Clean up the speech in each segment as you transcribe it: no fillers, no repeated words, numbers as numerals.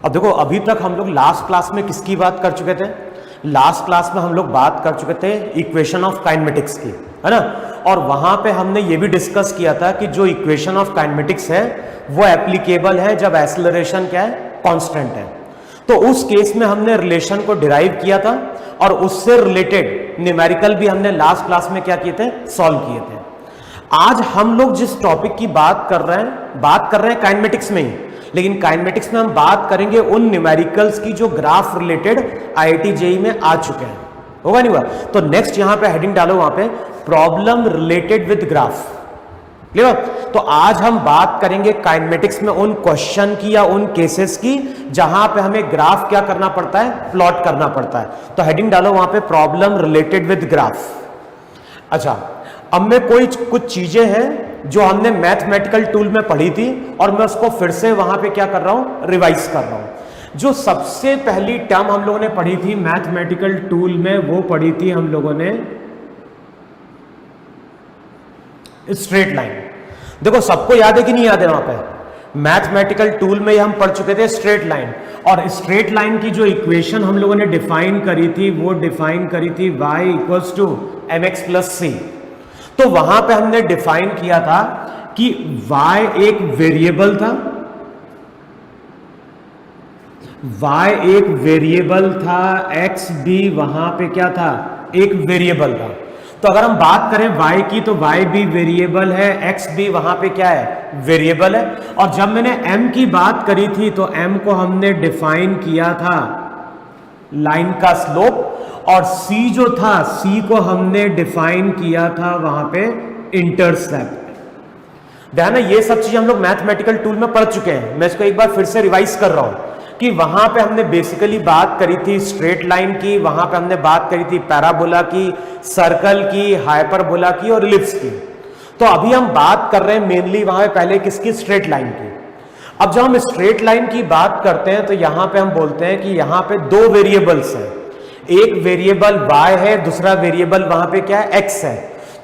अब देखो, अभी तक हम लोग लास्ट क्लास में किसकी बात कर चुके थे? लास्ट क्लास में हम लोग बात कर चुके थे इक्वेशन ऑफ काइनेमेटिक्स की, है ना। और वहां पे हमने ये भी डिस्कस किया था कि जो इक्वेशन ऑफ काइनेमेटिक्स है वो एप्लीकेबल है जब एक्सेलरेशन क्या है, कांस्टेंट है। तो उस केस में हमने रिलेशन को डिराइव किया था और उससे रिलेटेड न्यूमेरिकल भी हमने लास्ट क्लास में क्या किए थे, सॉल्व किए थे। आज हम लोग जिस टॉपिक की बात कर रहे हैं काइनेमेटिक्स में ही, लेकिन काइनेमेटिक्स में हम बात करेंगे उन न्यूमेरिकल्स की जो ग्राफ रिलेटेड आईआईटी जेईई में आ चुके हैं। होगा नहीं हुआ? तो नेक्स्ट यहां पे हेडिंग डालो, वहां पे problem related with graph. Clear? तो आज हम बात करेंगे काइनेमेटिक्स में उन क्वेश्चन की या उन केसेस की जहां पे हमें ग्राफ क्या करना पड़ता है, प्लॉट करना पड़ता है। तो हेडिंग डालो वहां पे प्रॉब्लम रिलेटेड विद ग्राफ। अच्छा, अब मैं कुछ चीजें हैं जो हमने मैथमेटिकल टूल में पढ़ी थी और मैं उसको फिर से वहां पे क्या कर रहा हूं, रिवाइज कर रहा हूं। जो सबसे पहली टर्म हम लोगों ने पढ़ी थी मैथमेटिकल टूल में, वो पढ़ी थी हम लोगों ने स्ट्रेट लाइन। देखो, सबको याद है कि नहीं याद है? वहां पे मैथमेटिकल टूल में हम पढ़ चुके थे स्ट्रेट लाइन, और स्ट्रेट लाइन की जो इक्वेशन हम लोगों ने डिफाइन करी थी वो डिफाइन करी थी y equals to mx plus C. तो वहां पे हमने डिफाइन किया था कि y एक वेरिएबल था, y एक वेरिएबल था, x भी वहां पे क्या था, एक वेरिएबल था। तो अगर हम बात करें y की तो y भी वेरिएबल है, x भी वहां पे क्या है, वेरिएबल है। और जब मैंने m की बात करी थी तो m को हमने डिफाइन किया था लाइन का स्लोप, और c जो था c को हमने डिफाइन किया था वहां पे इंटरसेप्ट। ध्यान है, ये सब चीज हम लोग मैथमेटिकल टूल में पढ़ चुके हैं। मैं इसको एक बार फिर से रिवाइज कर रहा हूं कि वहां पे हमने बेसिकली बात करी थी स्ट्रेट लाइन की, वहां पे हमने बात करी थी पैराबोला की, सर्कल की, हाइपरबोला की और इलिप्स की। तो अभी हम बात कर रहे हैं मेनली वहां पे पहले किसकी, स्ट्रेट लाइन की। अब जब हम स्ट्रेट लाइन की बात करते हैं तो यहां पे हम बोलते हैं कि यहां पे दो वेरिएबल्स हैं, एक वेरिएबल y है, दूसरा वेरिएबल वहां पे क्या है, x है।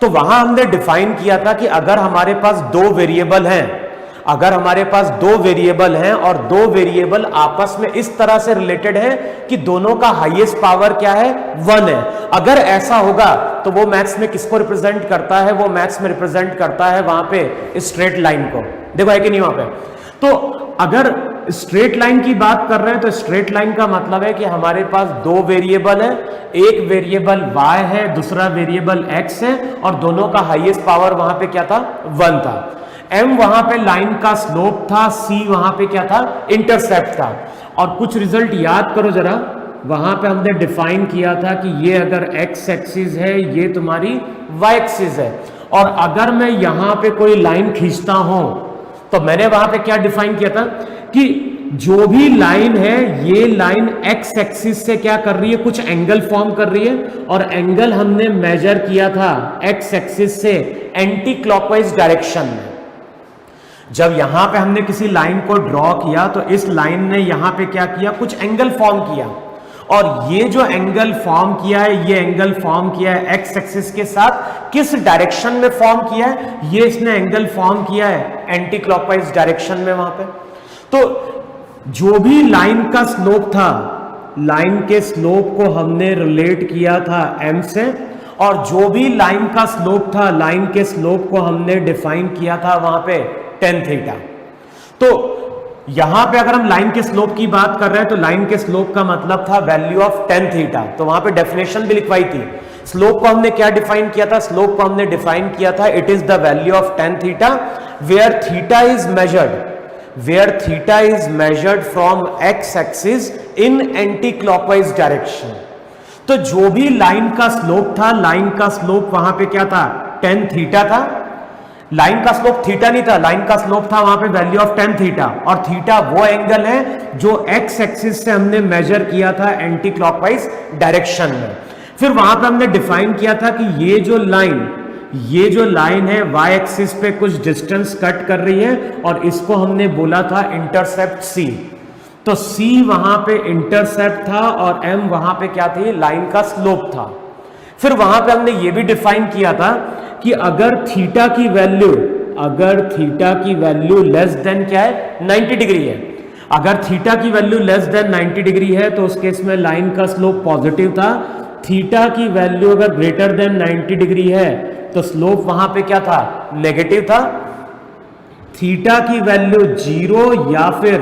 तो वहां हमने डिफाइन किया था कि अगर हमारे पास दो वेरिएबल हैं, अगर हमारे पास दो वेरिएबल हैं और दो वेरिएबल आपस में इस तरह से रिलेटेड है कि दोनों का हाईएस्ट पावर क्या है, 1 है, अगर ऐसा होगा तो वो मैथ्स में किसको रिप्रेजेंट करता है, वो मैथ्स में रिप्रेजेंट करता है वहां पे स्ट्रेट लाइन को। देखो है कि नहीं वहां पे? तो अगर स्ट्रेट लाइन की बात कर रहे हैं तो स्ट्रेट लाइन का मतलब है कि हमारे पास दो वेरिएबल है, एक वेरिएबल y है, दूसरा वेरिएबल x है, और दोनों का हाईएस्ट पावर वहां पे क्या था, 1 था। m वहां पे लाइन का स्लोप था, c वहां पे क्या था, इंटरसेप्ट था। और कुछ रिजल्ट याद करो जरा, वहां पे हमने डिफाइन किया था कि ये अगर x एक्सिस है, ये तुम्हारी y एक्सिस है, और अगर मैं यहां पे कोई लाइन खींचता हूं तो मैंने वहां पे क्या डिफाइन किया था कि जो भी लाइन है ये लाइन x एक्सिस से क्या कर रही है, कुछ एंगल फॉर्म कर रही है, और एंगल हमने मेजर किया था x एक्सिस से एंटी क्लॉकवाइज डायरेक्शन में। जब यहां पे हमने किसी लाइन को ड्रॉ किया तो इस लाइन ने यहां पे क्या किया, कुछ एंगल फॉर्म किया, और ये जो एंगल फॉर्म किया है, ये एंगल फॉर्म किया है एक्स एक्सिस के साथ, किस डायरेक्शन में फॉर्म किया है, ये इसने एंगल फॉर्म किया है एंटी क्लॉकवाइज डायरेक्शन में वहां पे। तो जो भी लाइन का स्लोप था, लाइन के स्लोप को हमने रिलेट किया था m से, और जो भी लाइन का स्लोप था, लाइन के स्लोप को हमने डिफाइन किया था वहां पे tan थीटा। तो यहां पे अगर हम लाइन के स्लोप की बात कर रहे हैं तो लाइन के स्लोप का मतलब था वैल्यू ऑफ tan थीटा। तो वहां पे डेफिनेशन भी लिखवाई थी। स्लोप को हमने क्या डिफाइन किया था, स्लोप को हमने डिफाइन किया था it is the value of tan theta where theta is measured from x axis in anti clockwise direction. तो जो भी लाइन का स्लोप था, लाइन का स्लोप वहां पे क्या था, tan थीटा था। लाइन का स्लोप थीटा नहीं था, लाइन का स्लोप था वहां पे वैल्यू ऑफ tan थीटा, और थीटा वो एंगल है जो x एक्सिस से हमने मेजर किया था एंटी क्लॉकवाइज डायरेक्शन में। फिर वहां पे हमने डिफाइन किया था कि ये जो लाइन है y एक्सिस पे कुछ डिस्टेंस कट कर रही है, और इसको हमने बोला था इंटरसेप्ट c। तो c वहां पे इंटरसेप्ट था और m वहां पे क्या थी, लाइन का स्लोप था। फिर वहां पे हमने ये भी डिफाइन किया था कि अगर थीटा की वैल्यू लेस देन क्या है, 90 डिग्री है, अगर थीटा की वैल्यू लेस देन 90 डिग्री है तो उस केस में लाइन का स्लोप पॉजिटिव था। थीटा की वैल्यू अगर ग्रेटर देन 90 डिग्री है तो स्लोप वहां पे क्या था, नेगेटिव था। थीटा की वैल्यू 0 या फिर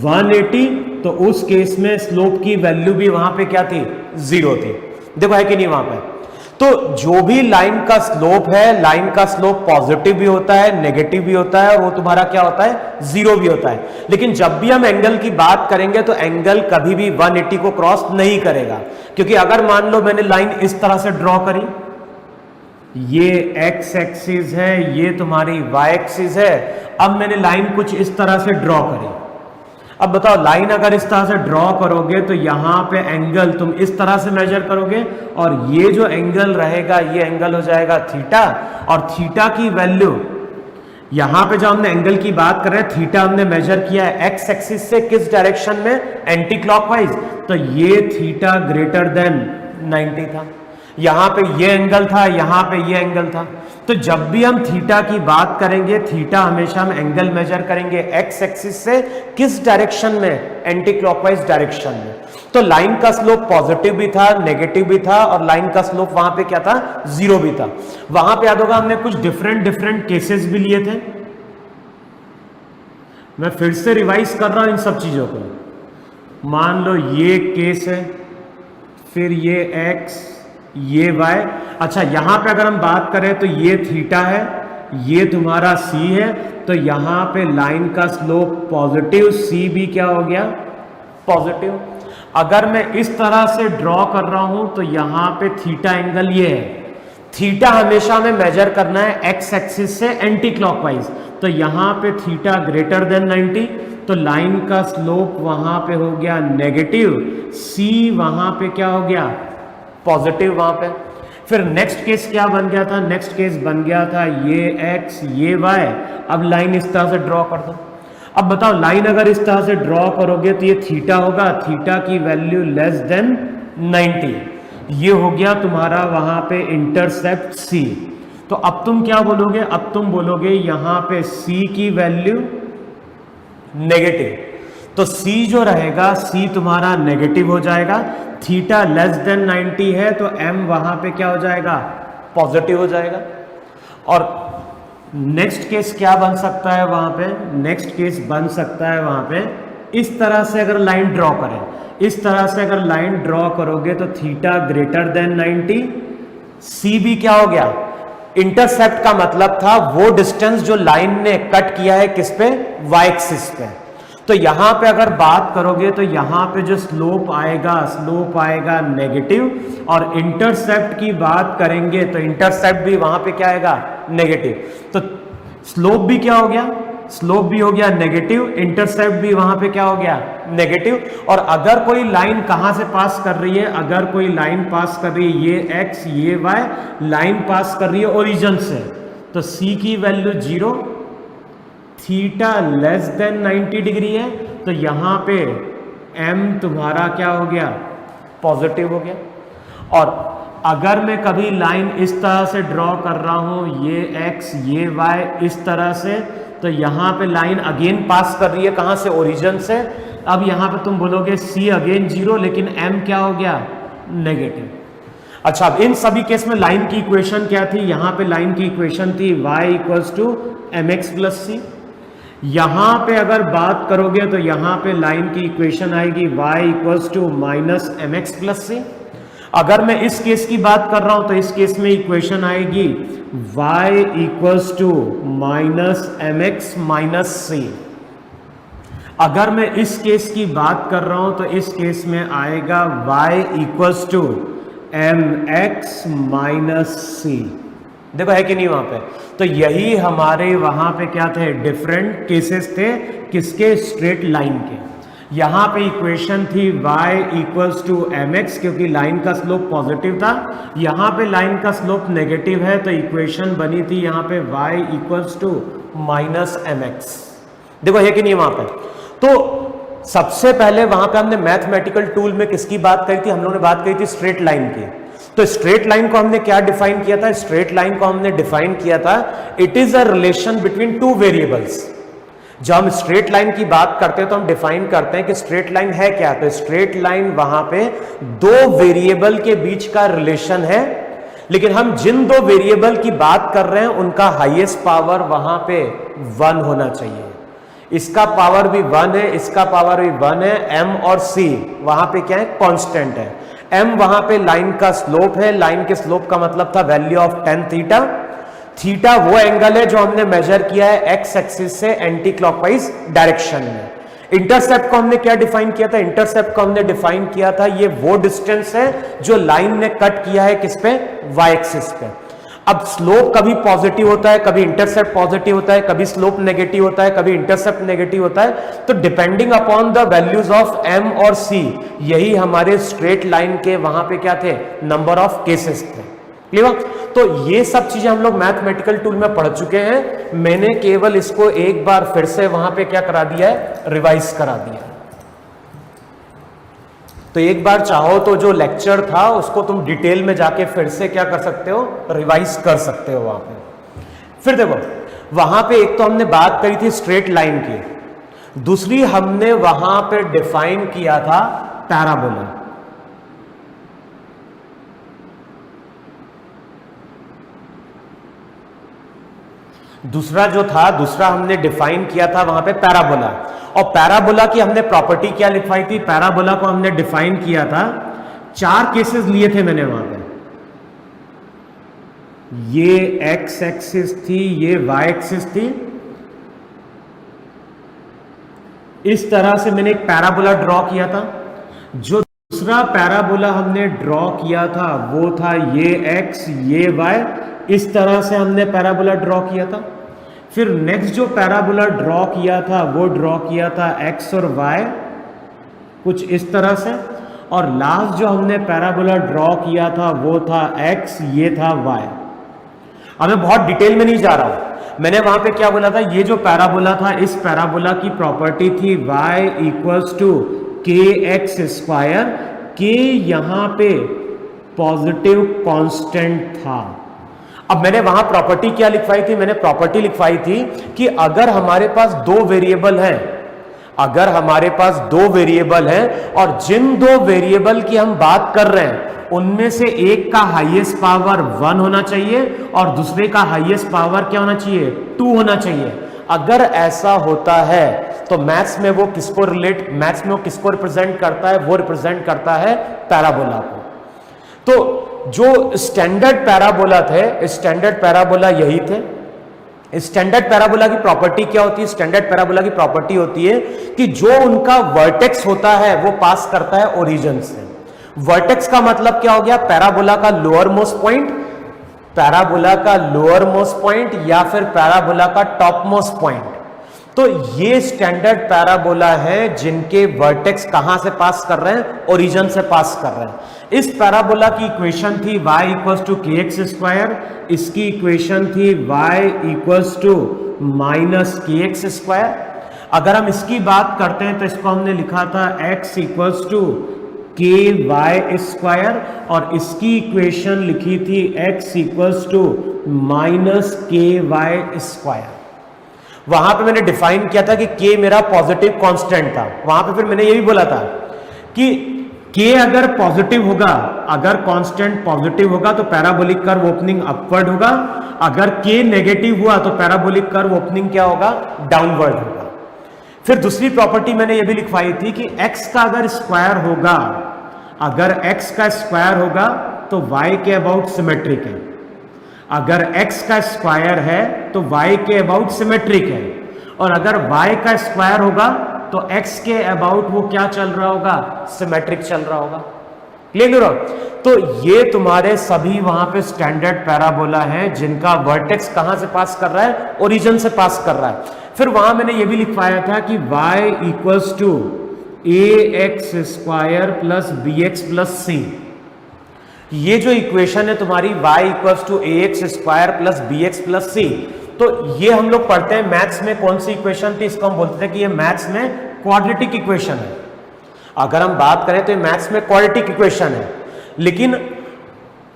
180 तो उस केस में स्लोप की वैल्यू भी वहां पे क्या थी, 0 थी। देखो है कि नहीं वहां पे। तो जो भी लाइन का स्लोप है, लाइन का स्लोप पॉजिटिव भी होता है, नेगेटिव भी होता है, और वो तुम्हारा क्या होता है, 0 भी होता है। लेकिन जब भी हम एंगल की बात करेंगे तो एंगल कभी भी 180 को क्रॉस नहीं करेगा, क्योंकि अगर मान लो मैंने लाइन इस तरह से ड्रॉ करी, ये एक्स एक्सिस है, ये तुम्हारी वाई एक्सिस है, अब मैंने लाइन कुछ इस तरह से ड्रॉ करी। अब बताओ लाइन अगर इस तरह से ड्रॉ करोगे तो यहां पे एंगल तुम इस तरह से मेजर करोगे, और ये जो एंगल रहेगा ये एंगल हो जाएगा थीटा, और थीटा की वैल्यू यहां पे जो हमने एंगल की बात कर रहे हैं, थीटा हमने मेजर किया है एक्स एक्सिस से किस डायरेक्शन में, एंटी क्लॉकवाइज, तो ये थीटा ग्रेटर देन 90 था। यहां पे ये एंगल था, यहां पे ये एंगल था। तो जब भी हम थीटा की बात करेंगे, थीटा हमेशा हम एंगल मेजर करेंगे एक्स एक्सिस से किस डायरेक्शन में, एंटी क्लॉकवाइज डायरेक्शन में। तो लाइन का स्लोप पॉजिटिव भी था, नेगेटिव भी था, और लाइन का स्लोप वहां पे क्या था, 0 भी था। वहां पे याद होगा हमने कुछ डिफरेंट केसेस भी लिए थे। मैं फिर से रिवाइज कर रहा हूं इन सब चीजों को। मान लो ये केस है, फिर ये एक्स, ये वाई। अच्छा यहां पे अगर हम बात करें तो ये थीटा है, ये तुम्हारा सी है, तो यहां पे लाइन का स्लोप पॉजिटिव, सी भी क्या हो गया, पॉजिटिव। अगर मैं इस तरह से ड्रॉ कर रहा हूं तो यहां पे थीटा एंगल ये है। थीटा हमेशा हमें मेजर करना है एक्स एक्सिस से एंटी क्लॉकवाइज, तो यहां पे थीटा ग्रेटर देन 90, तो लाइन का स्लोप वहां पे हो गया नेगेटिव, सी वहां पे क्या हो गया, पॉजिटिव वहां पे। फिर नेक्स्ट केस क्या बन गया था, नेक्स्ट केस बन गया था ये एक्स, ये वाई। अब लाइन इस तरह से ड्रॉ कर दो। अब बताओ लाइन अगर इस तरह से ड्रॉ करोगे तो ये थीटा होगा, थीटा की वैल्यू लेस देन 90, ये हो गया तुम्हारा वहां पे इंटरसेप्ट सी। तो अब तुम क्या बोलोगे, अब तुम बोलोगे यहां पे सी की वैल्यू नेगेटिव, तो C जो रहेगा, C तुम्हारा नेगेटिव हो जाएगा। थीटा लेस देन 90 है तो M वहां पे क्या हो जाएगा, पॉजिटिव हो जाएगा। और नेक्स्ट केस क्या बन सकता है वहां पे, नेक्स्ट केस बन सकता है वहां पे इस तरह से अगर लाइन ड्रॉ करें, इस तरह से अगर लाइन ड्रॉ करोगे तो थीटा ग्रेटर देन 90, C भी क्या हो गया, इंटरसेप्ट का मतलब था वो डिस्टेंस जो लाइन ने कट किया है किस पे, वाई एक्सिस पे। तो यहां पे अगर बात करोगे तो यहां पे जो स्लोप आएगा नेगेटिव, और इंटरसेप्ट की बात करेंगे तो इंटरसेप्ट भी वहां पे क्या आएगा, नेगेटिव। तो स्लोप भी क्या हो गया, स्लोप भी हो गया नेगेटिव, इंटरसेप्ट भी वहां पे क्या हो गया, नेगेटिव। और अगर कोई लाइन कहां से पास कर रही है, अगर कोई लाइन पास कर रही है, ये एक्स ये वाई लाइन पास कर रही है ओरिजिन से, तो सी की value 0, theta less than 90 degree है, तो यहां पे m तुम्हारा क्या हो गया, पॉजिटिव हो गया। और अगर मैं कभी लाइन इस तरह से ड्रॉ कर रहा हूं, ये x ये y इस तरह से, तो यहां पे लाइन अगेन पास कर रही है कहां से, ओरिजिन से। अब यहां पे तुम बोलोगे c अगेन 0, लेकिन m क्या हो गया, नेगेटिव। अच्छा अब इन सभी केस में लाइन की इक्वेशन क्या थी, यहां पे लाइन की इक्वेशन थी y equals to mx plus C. यहां पे अगर बात करोगे तो यहां पे लाइन की इक्वेशन आएगी y equals to minus M X plus C. अगर मैं इस केस की बात कर रहा हूं तो इस केस में इक्वेशन आएगी y equals to minus M X minus C. अगर मैं इस केस की बात कर रहा हूं तो इस केस में आएगा y equals to M X minus C. देखो है कि नहीं वहां पे। तो यही हमारे वहां पे क्या थे, डिफरेंट केसेस थे किसके, स्ट्रेट लाइन के। यहां पे इक्वेशन थी y equals to M X, क्योंकि लाइन का स्लोप पॉजिटिव था। यहां पे लाइन का स्लोप नेगेटिव है, तो इक्वेशन बनी थी यहां पे y equals to minus M X. देखो है कि नहीं वहां पे। तो सबसे पहले वहां पे हमने मैथमेटिकल टूल में किसकी बात करी थी, हम लोगों ने बात करी थी स्ट्रेट लाइन की। तो स्ट्रेट लाइन को हमने क्या डिफाइन किया था, स्ट्रेट लाइन को हमने डिफाइन किया था, it is a relation between two variables. जब हम स्ट्रेट लाइन की बात करते हैं तो हम डिफाइन करते हैं कि स्ट्रेट लाइन है क्या। तो स्ट्रेट लाइन वहां पे दो वेरिएबल के बीच का रिलेशन है, लेकिन हम जिन दो वेरिएबल की बात कर रहे हैं उनका हाईएस्ट पावर वहां पे 1 होना चाहिए। इसका पावर भी 1 है, इसका पावर भी 1 है। m और c वहां पे क्या है, कांस्टेंट है। m वहां पे लाइन का स्लोप है, लाइन के स्लोप का मतलब था value of tan theta. Theta वो एंगल है जो हमने मेजर किया है एक्स एक्सिस से एंटी क्लॉकवाइज डायरेक्शन में। इंटरसेप्ट को हमने क्या डिफाइन किया था, इंटरसेप्ट को हमने डिफाइन किया था ये वो डिस्टेंस है जो लाइन ने कट किया है किस पे, वाई एक्सिस पे। अब स्लोप कभी पॉजिटिव होता है, कभी इंटरसेप्ट पॉजिटिव होता है, कभी स्लोप नेगेटिव होता है, कभी इंटरसेप्ट नेगेटिव होता है। तो depending upon the values of m और c, यही हमारे स्ट्रेट लाइन के वहां पे क्या थे, नंबर ऑफ केसेस थे। क्लियर? तो ये सब चीजें हम लोग मैथमेटिकल टूल में पढ़ चुके हैं। मैंने केवल इसको एक बार फिर से वहां पे क्या करा दिया है, रिवाइज करा दिया। तो एक बार चाहो तो जो लेक्चर था उसको तुम डिटेल में जाके फिर से क्या कर सकते हो, रिवाइज कर सकते हो वहां पे। फिर देखो वहां पे एक तो हमने बात करी थी स्ट्रेट लाइन की, दूसरी हमने वहां पे डिफाइन किया था पैराबोला। दूसरा हमने डिफाइन किया था वहां पे पैराबोला। और पैराबोला की हमने प्रॉपर्टी क्या लिखवाई थी, पैराबोला को हमने डिफाइन किया था, 4 केसेस लिए थे मैंने वहां पे। ये एक्स एक्सिस थी, ये वाई एक्सिस थी। इस तरह से मैंने एक पैराबोला ड्रॉ किया था। जो दूसरा पैराबोला हमने ड्रॉ किया था वो था ये एक्स, ये वाई। इस तरह से हमने पैराबोला ड्रॉ किया था। फिर नेक्स्ट जो पैराबोला ड्रॉ किया था वो ड्रॉ किया था एक्स और वाई कुछ इस तरह से। और लास्ट जो हमने पैराबोला ड्रॉ किया था वो था एक्स, ये था वाई। अब मैं बहुत डिटेल में नहीं जा रहा हूं। मैंने वहां पे क्या बोला था, ये जो पैराबोला था, इस पैराबोला की प्रॉपर्टी थी y इक्वल्स टू के एक्स स्क्वायर। के यहां पे पॉजिटिव कांस्टेंट था। अब मैंने वहां प्रॉपर्टी क्या लिखवाई थी, मैंने प्रॉपर्टी लिखवाई थी कि अगर हमारे पास दो वेरिएबल हैं, और जिन दो वेरिएबल की हम बात कर रहे हैं उनमें से एक का हाईएस्ट पावर 1 होना चाहिए और दूसरे का हाईएस्ट पावर क्या होना चाहिए, 2 होना चाहिए। अगर ऐसा होता है तो मैथ्स में वो किसको रिप्रेजेंट करता है, वो रिप्रेजेंट करता है पैराबोला को। तो जो स्टैंडर्ड पैराबोला थे, स्टैंडर्ड पैराबोला यही थे। स्टैंडर्ड पैराबोला की प्रॉपर्टी क्या होती है, स्टैंडर्ड पैराबोला की प्रॉपर्टी होती है कि जो उनका वर्टेक्स होता है वो पास करता है ओरिजिन से। वर्टेक्स का मतलब क्या हो गया, पैराबोला का लोअर मोस्ट पॉइंट या फिर पैराबोला का टॉप मोस्ट पॉइंट। तो ये स्टैंडर्ड पैराबोला है जिनके वर्टेक्स कहां से पास कर रहे हैं, ओरिजिन से पास कर रहे हैं। इस पैराबोला की इक्वेशन थी y इक्वल्स टू के एक्स स्क्वायर, इसकी इक्वेशन थी y इक्वल्स टू माइनस के एक्स स्क्वायर। अगर हम इसकी बात करते हैं तो इसको हमने लिखा था x इक्वल्स टू के वाई स्क्वायर, और इसकी इक्वेशन लिखी थी x इक्वल्स टू माइनस के वाई स्क्वायर। वहां पे मैंने डिफाइन किया था कि k मेरा पॉजिटिव कांस्टेंट था। वहां पे फिर मैंने ये भी बोला था कि k अगर पॉजिटिव होगा, अगर कांस्टेंट पॉजिटिव होगा तो पैराबोलिक कर्व ओपनिंग अपवर्ड होगा, अगर k नेगेटिव हुआ तो पैराबोलिक कर्व ओपनिंग क्या होगा, डाउनवर्ड होगा। फिर दूसरी प्रॉपर्टी मैंने ये भी लिखवाई थी कि x का अगर स्क्वायर होगा, अगर x का स्क्वायर होगा तो y के अबाउट सिमेट्रिक है। अगर x का स्क्वायर है तो y के अबाउट सिमेट्रिक है, और अगर y का स्क्वायर होगा तो x के अबाउट वो क्या चल रहा होगा, सिमेट्रिक चल रहा होगा। क्लियर हो? तो ये तुम्हारे सभी वहां पे स्टैंडर्ड पैराबोला है जिनका वर्टेक्स कहां से पास कर रहा है, ओरिजिन से पास कर रहा है। फिर वहां मैंने ये भी लिखवाया था कि y equals to A X square plus B X plus C. ये जो इक्वेशन है तुम्हारी y equals to A X square plus B X plus C, तो ये हम लोग पढ़ते हैं मैथ्स में कौन सी इक्वेशन थी, इसको हम बोलते हैं कि ये मैथ्स में क्वाड्रेटिक इक्वेशन है। अगर हम बात करें तो ये मैथ्स में क्वाड्रेटिक इक्वेशन है, लेकिन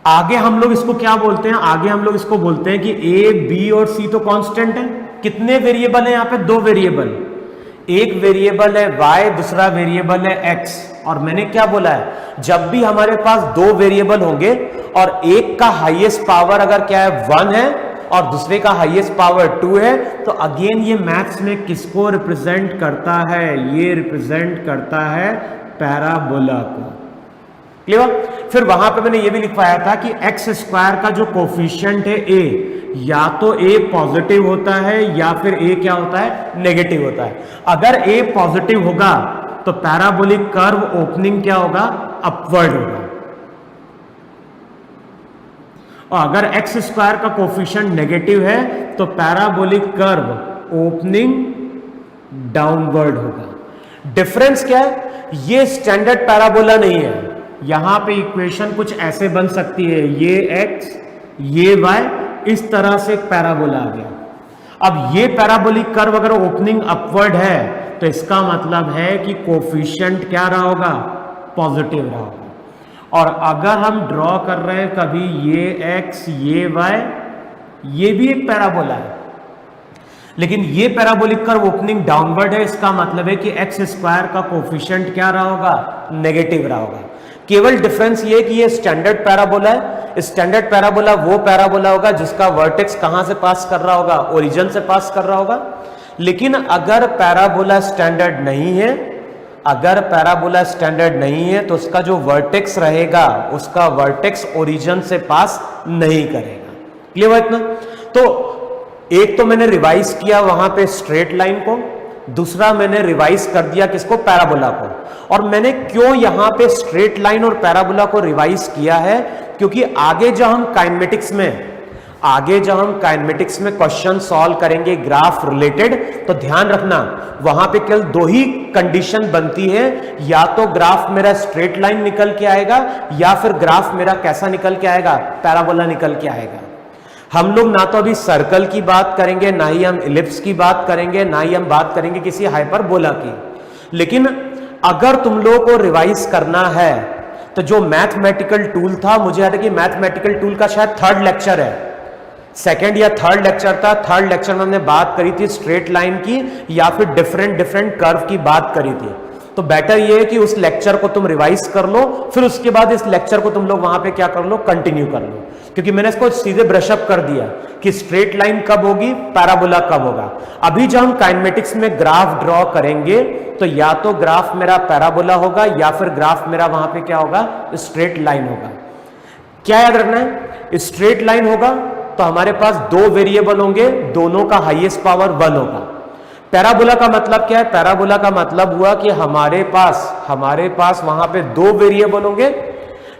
आगे हम लोग इसको क्या बोलते हैं, आगे हम लोग इसको बोलते हैं कि ए बी और सी तो कांस्टेंट है, कितने वेरिएबल है यहाँ पे? 2 वेरिएबल, एक वेरिएबल है y, दूसरा वेरिएबल है x। और मैंने क्या बोला है, जब भी हमारे पास 2 वेरिएबल होंगे और एक का हाईएस्ट पावर अगर क्या है 1 है और दूसरे का हाईएस्ट पावर 2 है, तो अगेन ये मैथ्स में किसको रिप्रेजेंट करता है? ये रिप्रेजेंट करता है पैराबोला को। क्लियर? फिर वहां पे मैंने ये भी लिखवाया था कि एक्स स्क्वायर का जो कोफिशिएंट है a, या तो a पॉजिटिव होता है या फिर a क्या होता है? नेगेटिव होता है। अगर a पॉजिटिव होगा तो पैराबोलिक कर्व ओपनिंग क्या होगा? अपवर्ड होगा। और अगर एक्स स्क्वायर का कोफिशिएंट नेगेटिव है तो पैराबोलिक कर्व ओपनिंग डाउनवर्ड होगा। डिफरेंस क्या है? ये स्टैंडर्ड पैराबोला नहीं है। यहां पे इक्वेशन कुछ ऐसे बन सकती है, ये x ये y, इस तरह से एक पैराबोला आ गया। अब ये पैराबोलिक कर्व अगर ओपनिंग अपवर्ड है तो इसका मतलब है कि कोफिशिएंट क्या रहा होगा? पॉजिटिव रहा होगा। और अगर हम ड्रॉ कर रहे हैं कभी ये x ये y, ये भी एक पैराबोला है, लेकिन ये पैराबोलिक कर्व ओपनिंग डाउनवर्ड है, इसका मतलब है कि एक्स स्क्वायर का कोफिशिएंट क्या रहा होगा? नेगेटिव रहा होगा। केवल डिफरेंस ये कि ये स्टैंडर्ड पैराबोला है। स्टैंडर्ड पैराबोला वो पैराबोला होगा जिसका वर्टेक्स कहां से पास कर रहा होगा? ओरिजिन से पास कर रहा होगा। लेकिन अगर पैराबोला स्टैंडर्ड नहीं है, अगर पैराबोला स्टैंडर्ड नहीं है तो उसका जो वर्टेक्स रहेगा उसका वर्टेक्स ओरिजिन से पास नहीं करेगा। क्लियर है इतना? तो एक तो मैंने रिवाइज किया वहां पे स्ट्रेट लाइन को, दूसरा मैंने रिवाइज कर दिया किसको? पैराबोला को। और मैंने क्यों यहां पे स्ट्रेट लाइन और पैराबोला को रिवाइज किया है? क्योंकि आगे जब हम काइनेमेटिक्स में क्वेश्चन सॉल्व करेंगे ग्राफ रिलेटेड, तो ध्यान रखना वहां पे केवल 2 ही कंडीशन बनती है, या तो ग्राफ मेरा स्ट्रेट लाइन निकल के आएगा या फिर ग्राफ मेरा कैसा निकल के आएगा? पैराबोला निकल के आएगा। हम लोग ना तो अभी सर्कल की बात करेंगे, ना ही हम इलिप्स की बात करेंगे, ना ही हम बात करेंगे किसी हाइपरबोला की। लेकिन अगर तुम लोगों को रिवाइज करना है तो जो मैथमेटिकल टूल था, मुझे याद है कि मैथमेटिकल टूल का शायद 3rd लेक्चर है, 2nd या 3rd लेक्चर था। 3rd लेक्चर में हमने बात करी थी स्ट्रेट लाइन की या फिर डिफरेंट कर्व की बात करी थी। तो बेटर ये है कि उस लेक्चर को तुम रिवाइज कर लो, फिर उसके बाद इस लेक्चर को तुम लोग वहां पे क्या कर लो? कंटिन्यू कर लो। क्योंकि मैंने इसको सीधे ब्रशअप कर दिया कि स्ट्रेट लाइन कब होगी, पैराबोला कब होगा। अभी जब हम काइनेमेटिक्स में ग्राफ ड्रॉ करेंगे तो या तो ग्राफ मेरा पैराबोला होगा या फिर ग्राफ मेरा वहां पे क्या होगा? स्ट्रेट लाइन होगा। क्या याद रखना है? स्ट्रेट लाइन होगा तो हमारे पास 2 वेरिएबल होंगे, दोनों का हाईएस्ट पावर 1 होगा। पैराबोला का मतलब क्या है? पैराबोला का मतलब हुआ कि हमारे पास वहां पे 2 वेरिएबल होंगे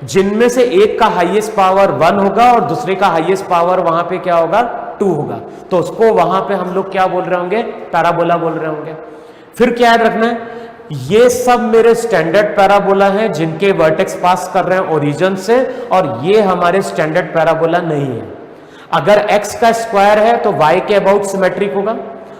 जिनमें से एक का हाईएस्ट पावर 1 होगा और दूसरे का हाईएस्ट पावर वहां पे क्या होगा? 2 होगा। तो उसको वहां पे हम लोग क्या बोल रहे होंगे? पैराबोला बोल रहे होंगे। फिर क्या याद रखना है? ये सब मेरे स्टैंडर्ड पैराबोला हैं जिनके वर्टेक्स पास कर रहे हैं ओरिजिन से, और ये हमारे स्टैंडर्ड पैराबोला नहीं है। अगर x का स्क्वायर है तो y के अबाउट सिमेट्रिक होगा,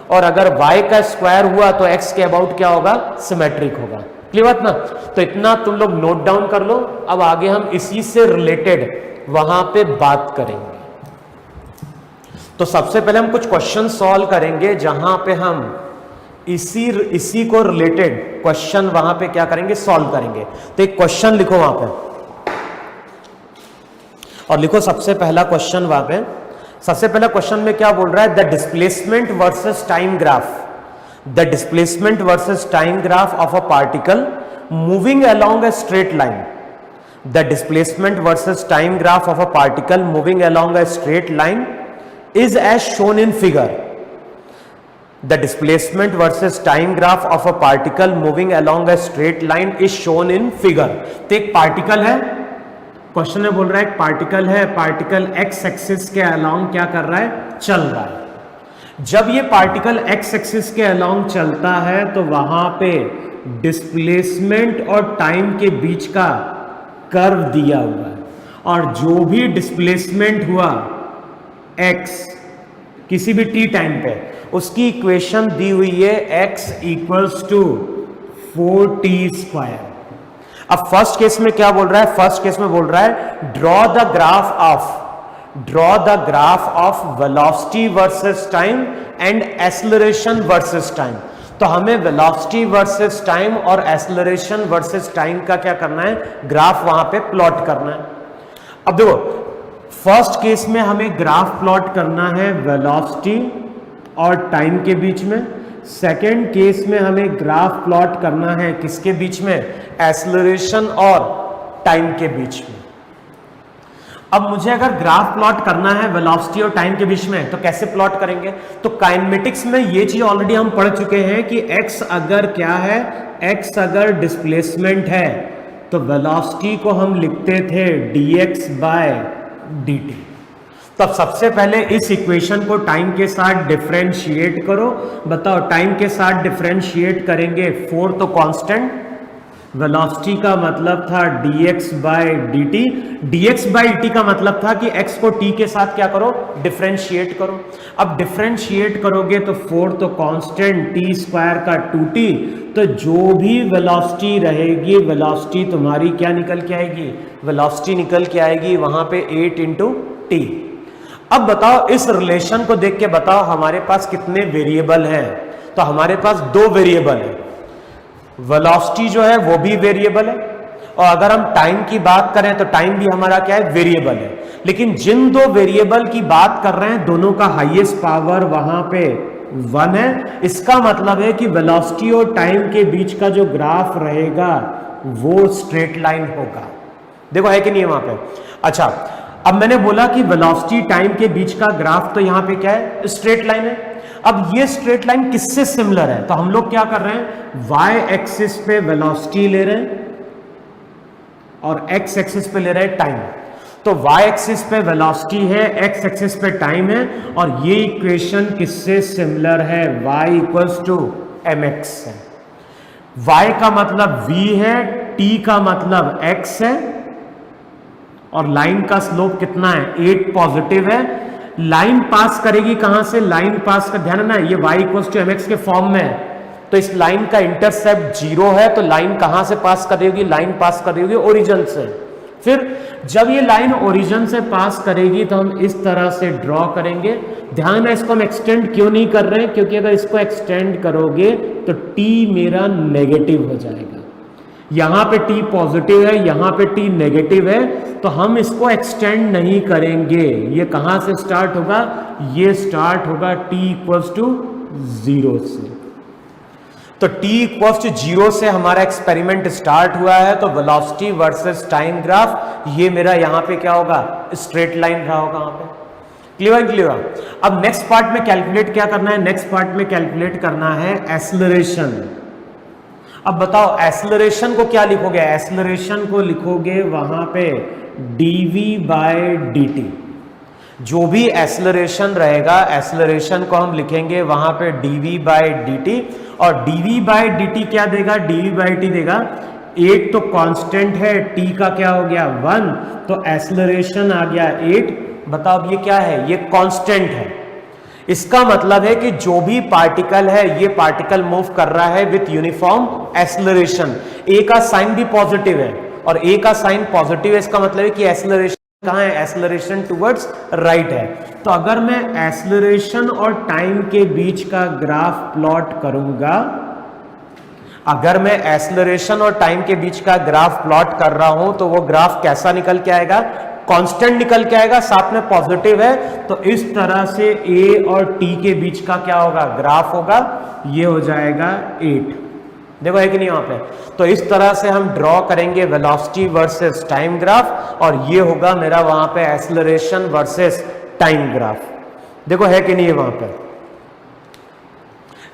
और अगर y का स्क्वायर हुआ तो x के अबाउट क्या होगा? सिमेट्रिक होगा। क्लियर बात ना? तो इतना तुम लोग नोट डाउन कर लो। अब आगे हम इसी से रिलेटेड वहां पे बात करेंगे। तो सबसे पहले हम कुछ क्वेश्चन सॉल्व करेंगे जहां पे हम इसी को रिलेटेड क्वेश्चन वहां पे क्या करेंगे? सॉल्व करेंगे। तो एक क्वेश्चन लिखो वहां पे, और लिखो सबसे पहला क्वेश्चन वहां पे। सबसे पहला क्वेश्चन में क्या बोल रहा है? The displacement versus time graph, the displacement versus time graph of a particle moving along a straight line, the displacement versus time graph of a particle moving along a straight line is as shown in figure. The displacement versus time graph of a particle moving along a straight line is shown in figure. तो एक particle है, question में बोल रहा है एक particle है, particle x axis के अलोंग क्या कर रहा है? चल रहा है। जब ये पार्टिकल एक्स एक्सिस के अलोंग चलता है तो वहां पे डिस्प्लेसमेंट और टाइम के बीच का कर्व दिया हुआ है, और जो भी डिस्प्लेसमेंट हुआ x किसी भी t टाइम पे, उसकी इक्वेशन दी हुई है x इक्वल्स टू 4t²। अब फर्स्ट केस में क्या बोल रहा है? फर्स्ट केस में बोल रहा है draw the graph of draw the graph of velocity versus time and acceleration versus time. तो हमें वेलोसिटी वर्सेस टाइम और एक्सेलरेशन वर्सेस टाइम का क्या करना है, ग्राफ वहां पे प्लॉट करना है। अब देखो फर्स्ट केस में हमें ग्राफ प्लॉट करना है वेलोसिटी और टाइम के बीच में, सेकेंड केस में हमें ग्राफ प्लॉट करना है किसके बीच में, एक्सेलरेशन और टाइम के बीच में। अब मुझे अगर ग्राफ प्लॉट करना है वेलोसिटी और टाइम के बीच में तो कैसे प्लॉट करेंगे, तो काइनेमेटिक्स में ये चीज ऑलरेडी हम पढ़ चुके हैं कि x अगर क्या है, x अगर डिस्प्लेसमेंट है तो वेलोसिटी को हम लिखते थे dx बाय dt। तब सबसे पहले इस इक्वेशन को टाइम के साथ डिफरेंशिएट करो। बताओ टाइम के साथ डिफरेंशिएट करेंगे 4 तो कांस्टेंट, वेलोसिटी का मतलब था dx by dt, dx by dt का मतलब था कि x को t के साथ क्या करो, डिफरेंशिएट करो। अब डिफरेंशिएट करोगे तो 4 तो कांस्टेंट, t स्क्वायर का 2t, तो जो भी वेलोसिटी रहेगी वेलोसिटी तुम्हारी क्या निकल के आएगी, वेलोसिटी निकल के आएगी वहां पे 8 इंटू टी। अब बताओ इस रिलेशन को देख के बताओ हमारे पास कितने वेरिएबल हैं, तो हमारे पास 2 वेरिएबल है, वेलोसिटी जो है वो भी वेरिएबल है और अगर हम टाइम की बात करें तो टाइम भी हमारा क्या है, वेरिएबल है। लेकिन जिन 2 वेरिएबल की बात कर रहे हैं दोनों का हाईएस्ट पावर वहां पे 1 है। इसका मतलब है कि वेलोसिटी और टाइम के बीच का जो ग्राफ रहेगा वो स्ट्रेट लाइन होगा। देखो है कि नहीं है वहां पे। अच्छा अब मैंने बोला कि वेलोसिटी टाइम के बीच का ग्राफ तो यहां पे क्या है, स्ट्रेट लाइन है। अब ये स्ट्रेट लाइन किससे सिमिलर है, तो हम लोग क्या कर रहे हैं, y एक्सिस पे वेलोसिटी ले रहे हैं और x एक्सिस पे ले रहे हैं टाइम। तो y एक्सिस पे वेलोसिटी है, x एक्सिस पे टाइम है और ये इक्वेशन किससे सिमिलर है, y इक्वल्स टू mx है। y का मतलब v है, t का मतलब x है और लाइन का स्लोप कितना है, 8 पॉजिटिव है। लाइन पास करेगी कहां से, लाइन पास का ध्यान है ना, ये y इक्वल्स टू mx के फॉर्म में है, तो इस लाइन का इंटरसेप्ट 0 है, तो लाइन कहां से पास करेगी, लाइन पास करेगी ओरिजिन से। फिर जब ये लाइन ओरिजिन से पास करेगी तो हम इस तरह से ड्रॉ करेंगे। ध्यान है इसको हम एक्सटेंड क्यों नहीं कर रहे हैं, क्योंकि अगर इसको एक्सटेंड करोगे तो t मेरा नेगेटिव हो जाएगा, यहां पे t पॉजिटिव है, यहां पे t नेगेटिव है, तो हम इसको एक्सटेंड नहीं करेंगे। ये कहां से स्टार्ट होगा, ये स्टार्ट होगा t इक्वल्स टू 0 से। तो t इक्वल्स टू 0 से हमारा एक्सपेरिमेंट स्टार्ट हुआ है, तो वेलोसिटी वर्सेस टाइम ग्राफ ये मेरा यहां पे क्या होगा, स्ट्रेट लाइन रहा होगा वहां पे। Clear clear. अब नेक्स्ट पार्ट में कैलकुलेट क्या करना है, नेक्स्ट पार्ट में कैलकुलेट करना है एक्सेलरेशन। अब बताओ एक्सेलरेशन को क्या लिखोगे, एक्सेलरेशन को लिखोगे वहां पे dv बाय dt। जो भी एक्सेलरेशन रहेगा एक्सेलरेशन को हम लिखेंगे वहां पे dv बाय dt और dv बाय dt क्या देगा, dv बाय dt देगा 8 तो कांस्टेंट है, t का क्या हो गया 1, तो एक्सेलरेशन आ गया 8। बताओ अब ये क्या है, ये कांस्टेंट है। इसका मतलब है कि जो भी पार्टिकल है ये पार्टिकल मूव कर रहा है विथ यूनिफॉर्म एक्सेलरेशन। ए का साइन भी पॉजिटिव है और ए का साइन पॉजिटिव है, इसका मतलब है कि एक्सेलरेशन कहां है, एक्सेलरेशन टुवर्ड्स राइट है। तो अगर मैं एक्सेलरेशन और टाइम के बीच का ग्राफ प्लॉट करूंगा, अगर मैं एक्सेलरेशन और टाइम के बीच का ग्राफ प्लॉट कर रहा हूं तो वो ग्राफ कैसा निकल के आएगा, कांस्टेंट निकल के आएगा, साथ में पॉजिटिव है। तो इस तरह से a और t के बीच का क्या होगा, ग्राफ होगा, ये हो जाएगा 8। देखो है कि नहीं वहां पे। तो इस तरह से हम ड्रॉ करेंगे वेलोसिटी वर्सेस टाइम ग्राफ और ये होगा मेरा वहां पे एक्सेलरेशन वर्सेस टाइम ग्राफ। देखो है कि नहीं है वहां पे।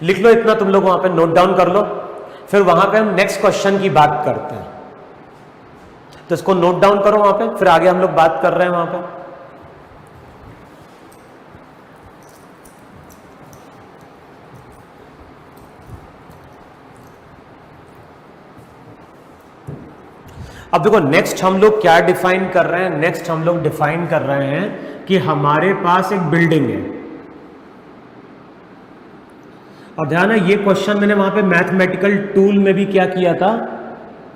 लिख लो इतना, तुम लोग वहां पे नोट डाउन कर लो, फिर वहां पे हम नेक्स्ट क्वेश्चन की बात करते हैं। तो इसको नोट डाउन करो वहां पे, फिर आगे हम लोग बात कर रहे हैं वहां पे। अब देखो नेक्स्ट हम लोग क्या डिफाइन कर रहे हैं, नेक्स्ट हम लोग डिफाइन कर रहे हैं कि हमारे पास एक बिल्डिंग है और ध्यान है ये क्वेश्चन मैंने वहां पे मैथमेटिकल टूल में भी क्या किया था,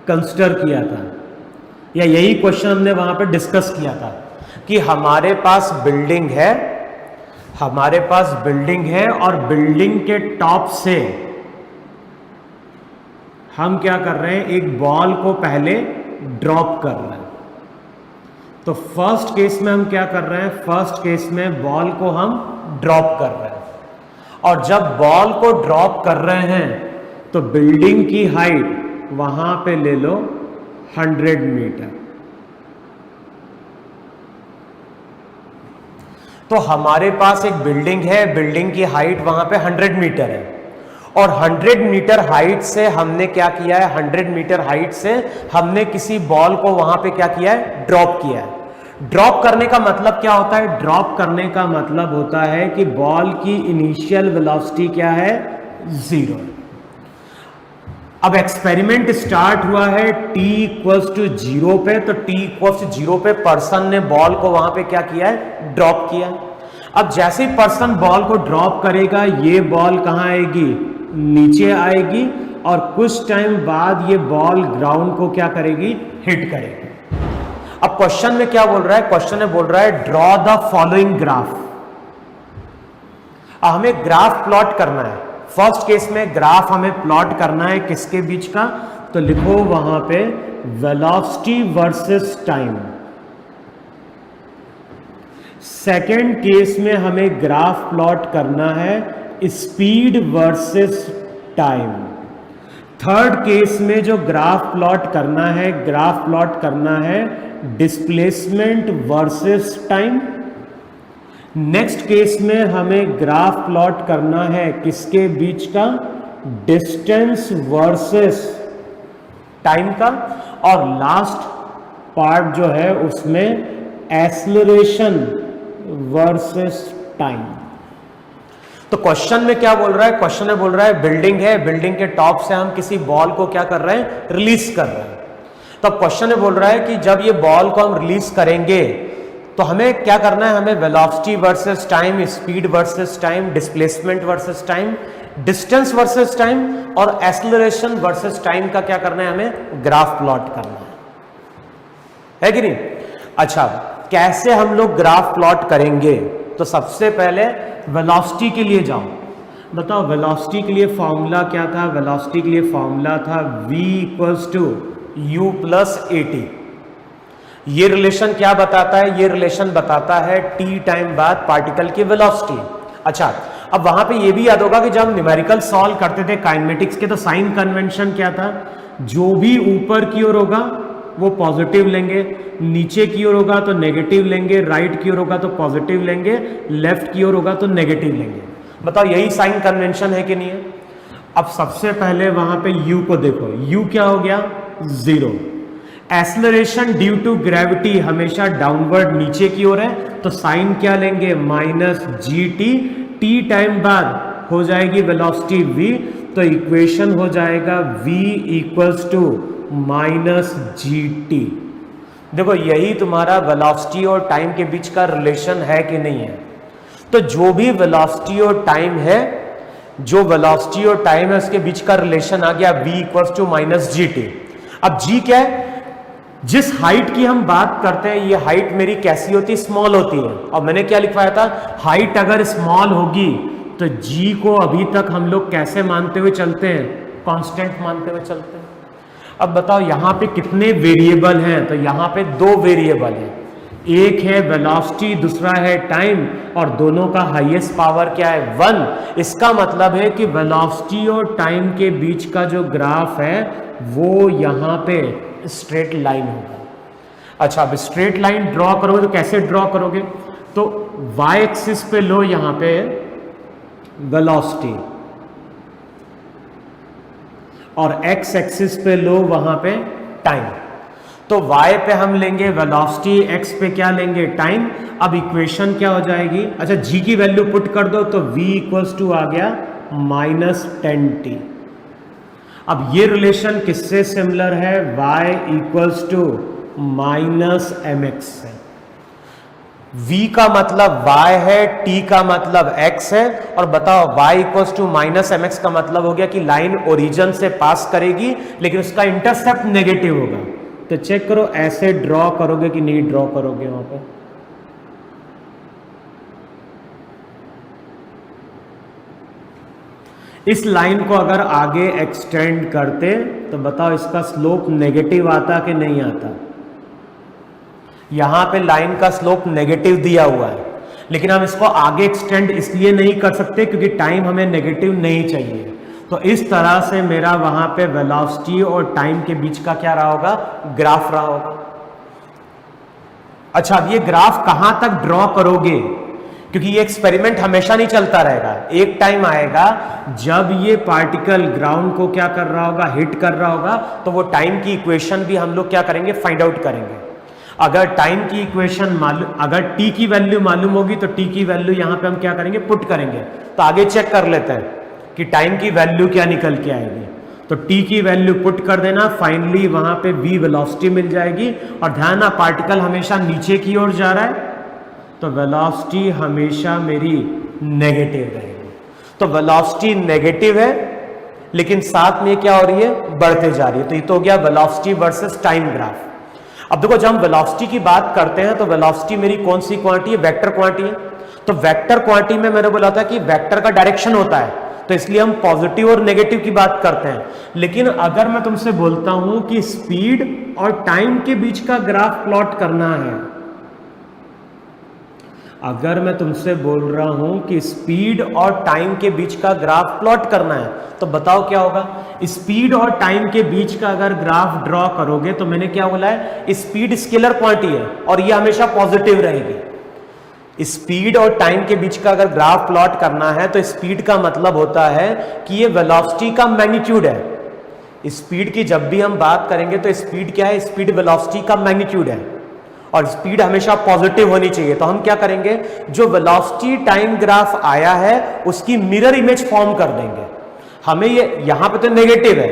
कंसिडर किया था, या यही क्वेश्चन हमने वहां पे डिस्कस किया था। कि हमारे पास बिल्डिंग है, हमारे पास बिल्डिंग है और बिल्डिंग के टॉप से हम क्या कर रहे हैं, एक बॉल को पहले ड्रॉप कर रहे हैं। तो फर्स्ट केस में हम क्या कर रहे हैं, फर्स्ट केस में बॉल को हम ड्रॉप कर रहे हैं, और जब बॉल को ड्रॉप कर रहे हैं तो बिल्डिंग की हाइट वहां पे ले लो 100 मीटर। तो हमारे पास एक बिल्डिंग है, बिल्डिंग की हाइट वहां पे 100 मीटर है, और 100 मीटर हाइट से हमने क्या किया है, 100 मीटर हाइट से हमने किसी बॉल को वहां पे क्या किया है, ड्रॉप किया है। ड्रॉप करने का मतलब क्या होता है, ड्रॉप करने का मतलब होता है कि बॉल की इनिशियल वेलोसिटी क्या है, 0। अब एक्सपेरिमेंट स्टार्ट हुआ है t = 0 पे, तो t = 0 पे पर्सन ने बॉल को वहां पे क्या किया है, ड्रॉप किया। अब जैसे ही पर्सन बॉल को ड्रॉप करेगा, ये बॉल कहां आएगी, नीचे आएगी, और कुछ टाइम बाद ये बॉल ग्राउंड को क्या करेगी, हिट करेगी। अब क्वेश्चन में क्या बोल रहा है, क्वेश्चन में बोल रहा है ड्रॉ द फॉलोइंग ग्राफ। अब हमें ग्राफ प्लॉट करना है। फर्स्ट केस में ग्राफ हमें प्लॉट करना है किसके बीच का, तो लिखो वहां पे velocity versus time. Second case में हमें ग्राफ प्लॉट करना है speed versus time. Third case में जो ग्राफ प्लॉट करना है, ग्राफ प्लॉट करना है displacement versus time. Next case में हमें ग्राफ प्लॉट करना है किसके बीच का, डिस्टेंस वर्सेस टाइम का। और लास्ट पार्ट जो है उसमें एक्सेलरेशन वर्सेस टाइम। तो क्वेश्चन में क्या बोल रहा है, क्वेश्चन में बोल रहा है बिल्डिंग है, बिल्डिंग के टॉप से हम किसी बॉल को क्या कर रहे हैं, रिलीज कर रहे हैं। तो क्वेश्चन में बोल रहा है कि जब ये बॉल को हम रिलीज करेंगे तो हमें क्या करना है, हमें velocity versus time, speed versus time, displacement versus time, distance versus time और एक्सेलरेशन वर्सेस टाइम का क्या करना है, हमें ग्राफ प्लॉट करना है कि नहीं। अच्छा, कैसे हम लोग ग्राफ प्लॉट करेंगे, तो सबसे पहले वेलोसिटी के लिए जाओ। बताओ वेलोसिटी के लिए फॉर्मूला क्या था, वेलोसिटी के लिए फॉर्मूला था v = u + at। ये रिलेशन क्या बताता है, ये रिलेशन बताता है t टाइम बाद पार्टिकल की वेलोसिटी। अच्छा, अब वहां पे ये भी याद होगा कि जब हम न्यूमेरिकल सॉल्व करते थे काइनेमेटिक्स के, तो साइन कन्वेंशन क्या था, जो भी ऊपर की ओर होगा वो पॉजिटिव लेंगे, नीचे की ओर होगा तो नेगेटिव लेंगे, राइट की ओर होगा तो पॉजिटिव लेंगे, लेफ्ट की ओर होगा तो नेगेटिव लेंगे। बताओ यही साइन कन्वेंशन है कि नहीं है। अब सबसे पहले वहां पे u को देखो, u क्या हो गया, 0। एक्सेलरेशन ड्यू टू ग्रेविटी हमेशा डाउनवर्ड नीचे की ओर है, तो साइन क्या लेंगे, -gt। t टाइम बाद हो जाएगी वेलोसिटी v, तो इक्वेशन हो जाएगा v = -gt। देखो यही तुम्हारा वेलोसिटी और टाइम के बीच का रिलेशन है कि नहीं है। तो जो भी वेलोसिटी और टाइम है, जो वेलोसिटी और टाइम है उसके बीच का रिलेशन आ गया v = -gt। अब g क्या है, जिस हाइट की हम बात करते हैं, ये हाइट मेरी कैसी होती है, स्मॉल होती है। और मैंने क्या लिखवाया था, हाइट अगर स्मॉल होगी तो g को अभी तक हम लोग कैसे मानते हुए चलते हैं, कांस्टेंट मानते हुए चलते हैं। अब बताओ यहाँ पे कितने वेरिएबल हैं, तो यहाँ पे 2 वेरिएबल हैं, एक है वेलोसिटी, दूसरा है टाइम, और दोनों का हाईएस्ट पावर क्या है, 1। इसका मतलब है कि वेलोसिटी और टाइम के बीच का जो ग्राफ है वो यहाँ पे स्ट्रेट लाइन होगा। अच्छा, अब स्ट्रेट लाइन ड्रॉ करोगे तो कैसे ड्रॉ करोगे, तो y एक्सिस पे लो यहाँ पे वेलोसिटी और x एक्सिस पे लो वहां पे टाइम। तो y पे हम लेंगे वेलोसिटी, x पे क्या लेंगे, टाइम। अब इक्वेशन क्या हो जाएगी, अच्छा g की वैल्यू पुट कर दो, तो v = आ गया -10t। अब ये रिलेशन किससे सिमिलर है, y = -mx है। v का मतलब y है, t का मतलब x है, और बताओ y = -mx का मतलब हो गया कि लाइन ओरिजिन से पास करेगी लेकिन उसका इंटरसेप्ट नेगेटिव होगा। तो चेक करो ऐसे ड्रॉ करोगे कि नहीं ड्रॉ करोगे वहां पे, इस लाइन को अगर आगे एक्सटेंड करते तो बताओ इसका स्लोप नेगेटिव आता कि नहीं आता? यहां पे लाइन का स्लोप नेगेटिव दिया हुआ है, लेकिन हम इसको आगे एक्सटेंड इसलिए नहीं कर सकते क्योंकि टाइम हमें नेगेटिव नहीं चाहिए। तो इस तरह से मेरा वहां पे वेलोसिटी और टाइम के बीच का क्या रहा होगा? ग्राफ रहा होगा। अच्छा, अब ये ग्राफ कहां तक ड्रॉ करोगे? क्योंकि ये एक्सपेरिमेंट हमेशा नहीं चलता रहेगा, एक टाइम आएगा जब ये पार्टिकल ग्राउंड को क्या कर रहा होगा? हिट कर रहा होगा, तो वो टाइम की इक्वेशन भी हम लोग क्या करेंगे? फाइंड आउट करेंगे। अगर टाइम की इक्वेशन मालूम, अगर टी की वैल्यू मालूम होगी तो टी की वैल्यू यहां पे हम क्या करेंगे? पुट करेंगे। तो आगे चेक कर लेते हैं कि टाइम की वैल्यू क्या निकल के आएगी। तो टी की वैल्यू पुट कर देना, फाइनली वहां पे v वेलोसिटी मिल जाएगी। और ध्यान ना, पार्टिकल हमेशा नीचे की ओर जा रहा है, तो वेलोसिटी हमेशा मेरी नेगेटिव रहेगी। तो वेलोसिटी नेगेटिव है, लेकिन साथ में क्या हो रही है? बढ़ते जा रही है। तो ये तो हो गया वेलोसिटी वर्सेस टाइम ग्राफ। अब देखो, जब हम वेलोसिटी की बात करते हैं तो वेलोसिटी मेरी कौन सी क्वांटिटी है? वेक्टर क्वांटिटी है। तो वेक्टर क्वांटिटी में मैंने बोला था कि वेक्टर का डायरेक्शन होता है, तो इसलिए हम पॉजिटिव और नेगेटिव की बात करते हैं। लेकिन अगर मैं तुमसे बोलता हूं कि स्पीड और टाइम के बीच का ग्राफ प्लॉट करना है, अगर मैं तुमसे बोल रहा हूं कि स्पीड और टाइम के बीच का ग्राफ प्लॉट करना है, तो बताओ क्या होगा? स्पीड और टाइम के बीच का अगर ग्राफ ड्रॉ करोगे, तो मैंने क्या बोला है? स्पीड स्केलर क्वांटिटी है और ये हमेशा पॉजिटिव रहेगी। स्पीड और टाइम के बीच का अगर ग्राफ प्लॉट करना है, तो स्पीड का मतलब होता है कि ये वेलोसिटी का मैग्नीट्यूड है। स्पीड की जब भी हम बात करेंगे तो स्पीड क्या है? स्पीड वेलोसिटी का मैग्नीट्यूड है और स्पीड हमेशा पॉजिटिव होनी चाहिए। तो हम क्या करेंगे? जो वेलोसिटी टाइम ग्राफ आया है उसकी मिरर इमेज फॉर्म कर देंगे। हमें ये यहां पे तो नेगेटिव है,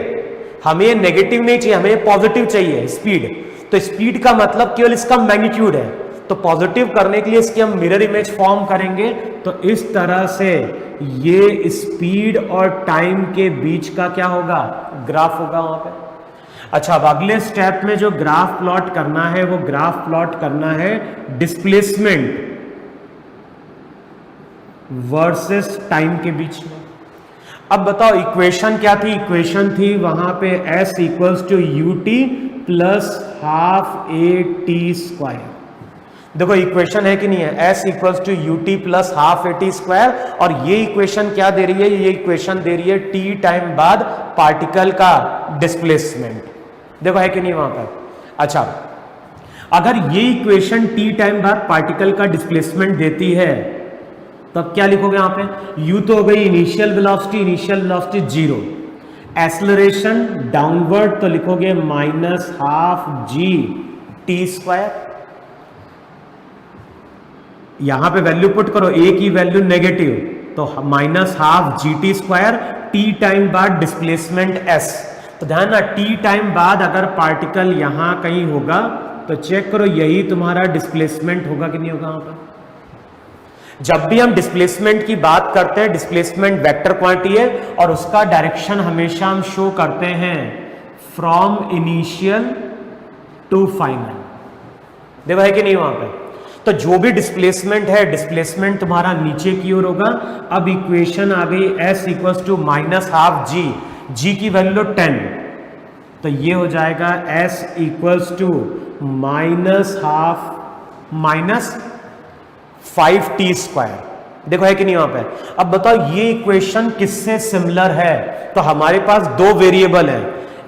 हमें ये नेगेटिव नहीं चाहिए, हमें पॉजिटिव चाहिए स्पीड। तो स्पीड का मतलब केवल इसका मैग्नीट्यूड है, तो पॉजिटिव करने के लिए इसकी हम मिरर इमेज फॉर्म करेंगे। तो इस तरह से ये स्पीड और टाइम के बीच का क्या होगा? ग्राफ होगा वहां पे। अच्छा, अब अगले स्टेप में जो ग्राफ प्लॉट करना है, वो ग्राफ प्लॉट करना है डिस्प्लेसमेंट वर्सेस टाइम के बीच में। अब बताओ इक्वेशन क्या थी? इक्वेशन थी वहां पे s equals to U T plus half A T square. देखो इक्वेशन है कि नहीं है? s equals to U T plus half A T square. और ये इक्वेशन क्या दे रही है? ये इक्वेशन दे रही है t टाइम बाद पार्टिकल का डिस्प्लेसमेंट। देखो है कि नहीं वहां पर? अच्छा, अगर ये इक्वेशन t टाइम बाद पार्टिकल का डिस्प्लेसमेंट देती है, तब क्या लिखोगे यहां पे? u तो हो गई initial velocity zero, acceleration downward, तो लिखोगे minus half G T square. यहां पे वैल्यू पुट करो, a की वैल्यू नेगेटिव, तो minus half G T square, T time बाद डिस्प्लेसमेंट s। तो ध्यान ना, टी टाइम बाद अगर पार्टिकल यहां कहीं होगा तो चेक करो यही तुम्हारा डिस्प्लेसमेंट होगा कि नहीं होगा वहां पर? जब भी हम डिस्प्लेसमेंट की बात करते हैं, डिस्प्लेसमेंट वेक्टर क्वांटिटी है और उसका डायरेक्शन हमेशा हम शो करते हैं फ्रॉम इनिशियल टू फाइनल। देखो है कि नहीं वहां पे? तो जो भी डिस्प्लेसमेंट है, डिस्प्लेसमेंट तुम्हारा नीचे की ओर होगा। अब इक्वेशन आ गई s equals to minus half G की वैल्यू 10, तो ये हो जाएगा s equals to minus half minus 5t square. देखो है कि नहीं वहां पे? अब बताओ ये इक्वेशन किससे सिमिलर है? तो हमारे पास दो वेरिएबल है,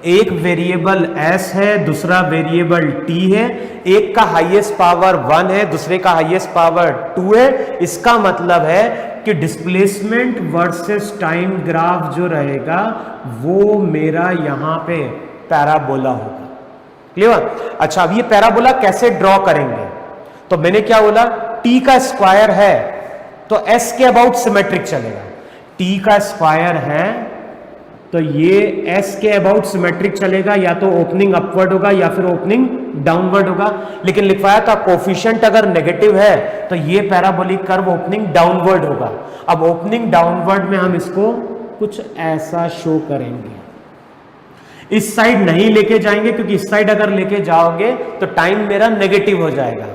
एक वेरिएबल s है, दूसरा वेरिएबल t है। एक का हाईएस्ट पावर 1 है, दूसरे का हाईएस्ट पावर 2 है। इसका मतलब है कि डिस्प्लेसमेंट वर्सेस टाइम ग्राफ जो रहेगा वो मेरा यहां पे पैराबोला होगा। क्लियर? अच्छा, अब ये पैराबोला कैसे ड्रॉ करेंगे? तो मैंने क्या बोला? t का स्क्वायर है तो s के अबाउट सिमेट्रिक चलेगा। t का स्क्वायर है तो ये s के अबाउट सिमेट्रिक चलेगा, या तो ओपनिंग अपवर्ड होगा या फिर ओपनिंग डाउनवर्ड होगा। लेकिन लिखवाया था कोफिशिएंट अगर नेगेटिव है तो ये पैराबोलिक कर्व ओपनिंग डाउनवर्ड होगा। अब ओपनिंग डाउनवर्ड में हम इसको कुछ ऐसा शो करेंगे। इस साइड नहीं लेके जाएंगे क्योंकि इस साइड अगर लेके जाओगे तो टाइम मेरा नेगेटिव हो जाएगा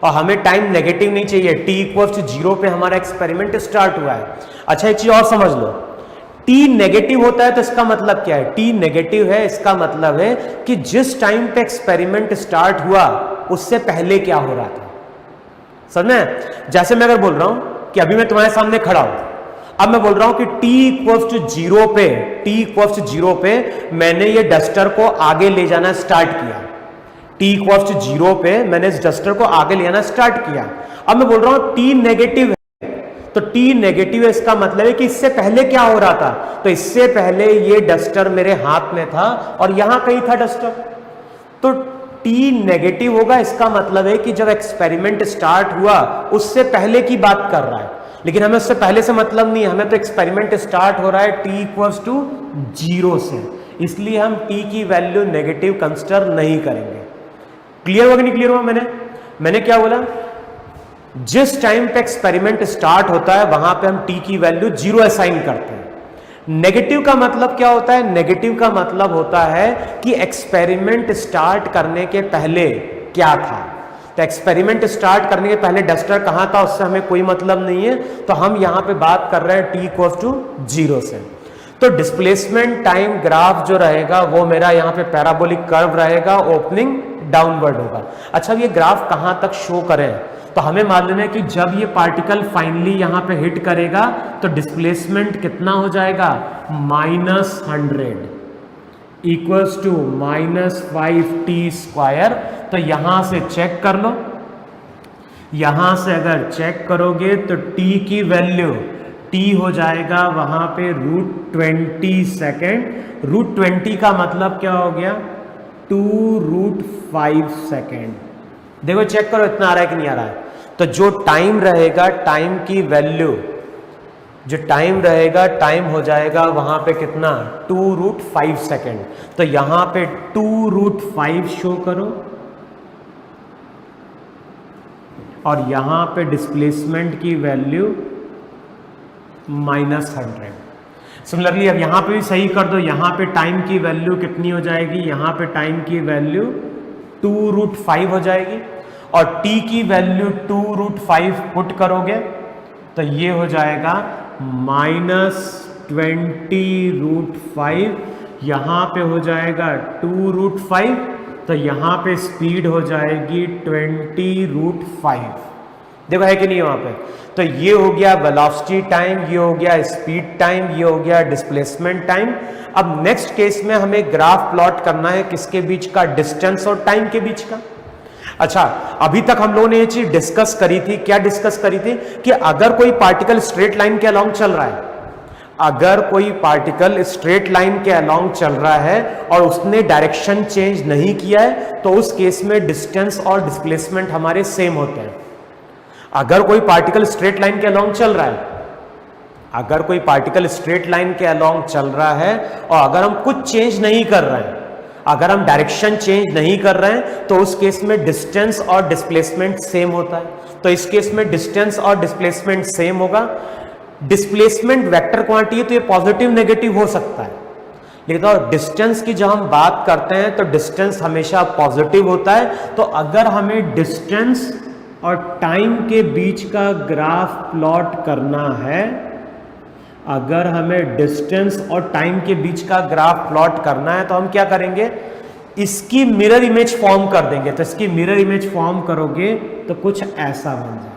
और हमें टाइम नेगेटिव नहीं चाहिए। t इक्वल्स टू 0 पे हमारा एक्सपेरिमेंट स्टार्ट हुआ है। अच्छा, एक चीज और समझ लो, टी नेगेटिव होता है तो इसका मतलब क्या है? टी नेगेटिव है, इसका मतलब है कि जिस टाइम पे एक्सपेरिमेंट स्टार्ट हुआ उससे पहले क्या हो रहा था। समझ में? जैसे मैं अगर बोल रहा हूं कि अभी मैं तुम्हारे सामने खड़ा हूं, अब मैं बोल रहा हूं कि t इक्वल्स टू 0 पे, t इक्वल्स टू 0 पे मैंने ये डस्टर को आगे ले जाना स्टार्ट किया। t इक्वल्स टू 0 पे मैंने इस डस्टर को आगे ले जाना स्टार्ट किया। अब मैं बोल रहा हूं t नेगेटिव है, तो t नेगेटिव है, इसका मतलब है कि इससे पहले क्या हो रहा था? तो इससे पहले ये डस्टर मेरे हाथ में था और यहां कहीं था डस्टर, तो t नेगेटिव होगा। इसका मतलब है कि जब एक्सपेरिमेंट स्टार्ट हुआ उससे पहले की बात कर रहा है, लेकिन हमें उससे पहले से मतलब नहीं है, हमें तो एक्सपेरिमेंट स्टार्ट हो रहा है t इक्वल्स टू 0 से, इसलिए हम t की वैल्यू नेगेटिव कंसिडर नहीं करेंगे। क्लियर हुआ कि नहीं क्लियर हुआ? मैंने क्या बोला? जिस टाइम पे एक्सपेरिमेंट स्टार्ट होता है वहां पे हम t की वैल्यू 0 असाइन करते हैं। नेगेटिव का मतलब क्या होता है? नेगेटिव का मतलब होता है कि एक्सपेरिमेंट स्टार्ट करने के पहले क्या था। तो एक्सपेरिमेंट स्टार्ट करने के पहले डस्टर कहां था उससे हमें कोई मतलब नहीं है, तो हम यहां पे बात कर रहे हैं t इक्वल्स टू 0 से। तो डिस्प्लेसमेंट टाइम ग्राफ जो रहेगा वो मेरा यहां पे पैराबोलिक कर्व रहेगा, ओपनिंग डाउनवर्ड होगा। अच्छा, ये ग्राफ कहां तक शो करें? तो हमें मालूम है कि जब ये पार्टिकल फाइनली यहां पे हिट करेगा तो डिस्प्लेसमेंट कितना हो जाएगा? -100 इक्वल्स टू -5t²। तो यहां से चेक कर लो, यहां से अगर चेक करोगे तो t की वैल्यू t हो जाएगा वहां पे √20 सेकेंड। √20 का मतलब क्या हो गया? 2√5 सेकेंड। देखो चेक करो इतना आ रहा है कि नहीं आ रहा है। तो जो टाइम रहेगा, टाइम की वैल्यू, जो टाइम रहेगा, टाइम हो जाएगा वहां पे कितना? 2√5 सेकेंड। तो यहां पे 2√5 शो करो और यहां पे डिस्प्लेसमेंट की वैल्यू -100। सिमिलरली अब यहां पे भी सही कर दो, यहां पे टाइम की वैल्यू कितनी हो जाएगी? यहां पे टाइम की वैल्यू 2√5 हो जाएगी और t की वैल्यू 2√5 पुट करोगे तो ये हो जाएगा -20√5। यहां पे हो जाएगा 2√5, तो यहां पे स्पीड हो जाएगी 20√5। देखो है कि नहीं वहां पे? तो ये हो गया वेलोसिटी टाइम, ये हो गया स्पीड टाइम, ये हो गया डिस्प्लेसमेंट टाइम। अब नेक्स्ट केस में हमें ग्राफ प्लॉट करना है किसके बीच का? डिस्टेंस और टाइम के बीच का। अच्छा, अभी तक हम लोगों ने ये चीज डिस्कस करी थी। क्या डिस्कस करी थी? कि अगर कोई पार्टिकल स्ट्रेट लाइन के अलोंग चल रहा है, अगर कोई पार्टिकल स्ट्रेट लाइन के अलोंग चल रहा है और उसने डायरेक्शन चेंज नहीं किया है तो उस केस में डिस्टेंस और डिस्प्लेसमेंट हमारे सेम होते हैं। अगर कोई पार्टिकल स्ट्रेट लाइन के अलोंग चल रहा है, अगर कोई पार्टिकल स्ट्रेट लाइन के अलोंग चल रहा है और अगर हम कुछ चेंज नहीं कर रहे हैं, अगर हम डायरेक्शन चेंज नहीं कर रहे हैं, तो उस केस में डिस्टेंस और डिस्प्लेसमेंट सेम होता है। तो इस केस में डिस्टेंस और डिस्प्लेसमेंट सेम होगा। डिस्प्लेसमेंट वेक्टर क्वांटिटी है तो ये पॉजिटिव नेगेटिव हो सकता है, लेकिन तो डिस्टेंस की जब हम बात करते हैं तो डिस्टेंस हमेशा पॉजिटिव होता है। तो अगर हमें डिस्टेंस और टाइम के बीच का ग्राफ प्लॉट करना है, अगर हमें डिस्टेंस और टाइम के बीच का ग्राफ प्लॉट करना है तो हम क्या करेंगे? इसकी मिरर इमेज फॉर्म कर देंगे। तो इसकी मिरर इमेज फॉर्म करोगे तो कुछ ऐसा बन जाएगा।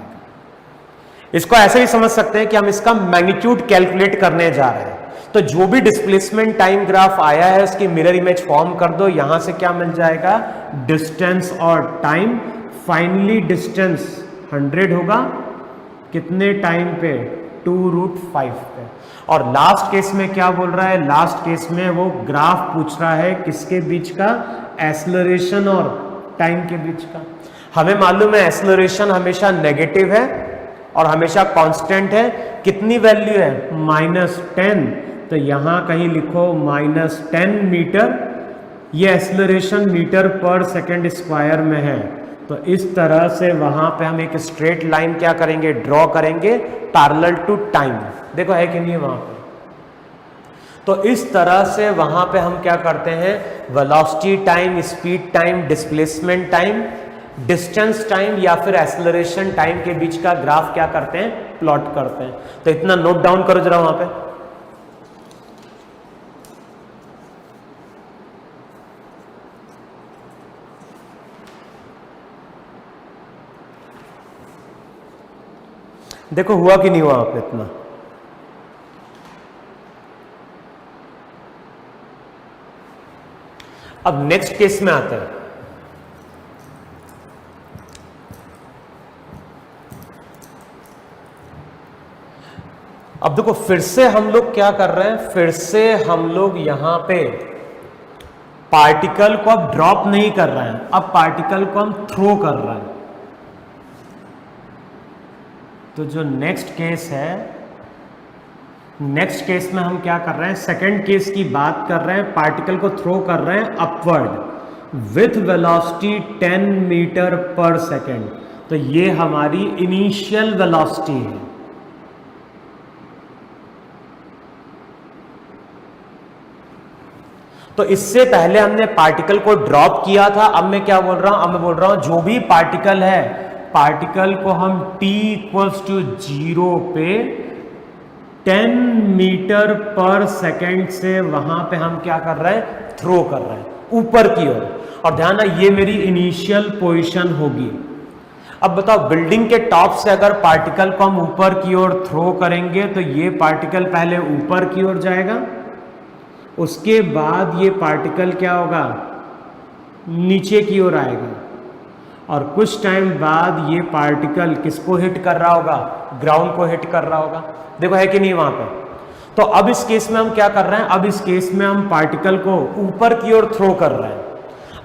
इसको ऐसे भी समझ सकते हैं कि हम इसका मैग्नीट्यूड कैलकुलेट करने जा रहे हैं। तो जो भी डिस्प्लेसमेंट टाइम ग्राफ आया है उसकी मिरर इमेज फॉर्म कर दो। यहां से क्या मिल जाएगा? डिस्टेंस और टाइम। फाइनली डिस्टेंस 100 होगा, कितने टाइम पे? 2√5 पे। और लास्ट केस में क्या बोल रहा है? लास्ट केस में वो ग्राफ पूछ रहा है किसके बीच का? एक्सेलरेशन और टाइम के बीच का। हमें मालूम है एक्सेलरेशन हमेशा नेगेटिव है और हमेशा कांस्टेंट है। कितनी वैल्यू है? -10। तो यहां कहीं लिखो -10 मीटर। ये एक्सेलरेशन मीटर पर सेकेंड स्क्वायर में है। तो इस तरह से वहां पे हम एक स्ट्रेट लाइन क्या करेंगे? ड्रॉ करेंगे पैरेलल टू टाइम। देखो है कि नहीं वहां पे? तो इस तरह से वहां पे हम क्या करते हैं? Velocity time, speed time, displacement time, distance time या फिर एक्सेलरेशन टाइम के बीच का ग्राफ क्या करते हैं? प्लॉट करते हैं। तो इतना नोट डाउन करो जरा वहां पे। देखो हुआ कि नहीं हुआ आप इतना। अब नेक्स्ट केस में आते हैं। अब देखो फिर से हम लोग क्या कर रहे हैं, फिर से हम लोग यहां पे पार्टिकल को अब ड्रॉप नहीं कर रहे हैं, अब पार्टिकल को हम थ्रो कर रहे हैं। तो जो नेक्स्ट केस है, नेक्स्ट केस में हम क्या कर रहे हैं, सेकंड केस की बात कर रहे हैं, पार्टिकल को थ्रो कर रहे हैं अपवर्ड विथ वेलोसिटी 10 मीटर पर सेकेंड। तो ये हमारी इनिशियल वेलोसिटी है। तो इससे पहले हमने पार्टिकल को ड्रॉप किया था। अब मैं क्या बोल रहा हूं, अब मैं बोल रहा हूं जो भी पार्टिकल है, पार्टिकल को हम t = 0 पे 10 मीटर पर सेकेंड से वहां पे हम क्या कर रहे हैं, थ्रो कर रहे हैं ऊपर की ओर। और ध्यान है ये मेरी इनिशियल पोजीशन होगी। अब बताओ बिल्डिंग के टॉप से अगर पार्टिकल को हम ऊपर की ओर थ्रो करेंगे तो ये पार्टिकल पहले ऊपर की ओर जाएगा, उसके बाद ये पार्टिकल क्या होगा, नीचे की ओर आएगा, और कुछ टाइम बाद ये पार्टिकल किसको हिट कर रहा होगा, ग्राउंड को हिट कर रहा होगा। देखो है कि नहीं वहां पे। तो अब इस केस में हम क्या कर रहे हैं, अब इस केस में हम पार्टिकल को ऊपर की ओर थ्रो कर रहे हैं।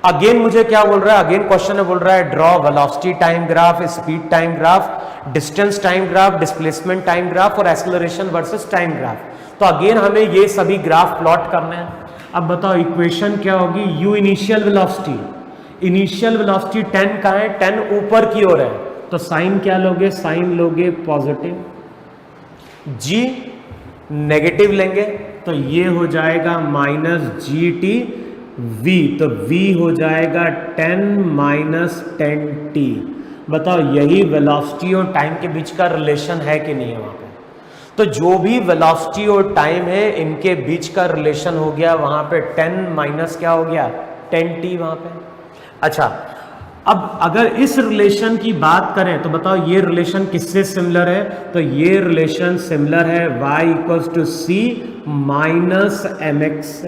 अगेन मुझे क्या बोल रहा है, अगेन क्वेश्चन में बोल रहा है draw velocity time graph, speed time graph, distance time graph, displacement time graph और एक्सेलरेशन वर्सेस टाइम ग्राफ। तो अगेन हमें ये सभी ग्राफ प्लॉट करने हैं। अब बताओ इक्वेशन क्या होगी, u initial velocity, initial velocity 10 का है, 10 ऊपर की ओर है, तो साइन क्या लोगे, साइन लोगे पॉजिटिव, g नेगेटिव लेंगे तो ये हो जाएगा -gt v, तो v हो जाएगा 10 - 10t। बताओ यही वेलोसिटी और टाइम के बीच का रिलेशन है कि नहीं है वहां पे। तो जो भी वेलोसिटी और टाइम है इनके बीच का रिलेशन हो गया वहां पे 10 - क्या हो गया 10t वहां पे। अच्छा अब अगर इस रिलेशन की बात करें तो बताओ ये रिलेशन किससे सिमिलर है, तो ये रिलेशन सिमिलर है y = c - mx।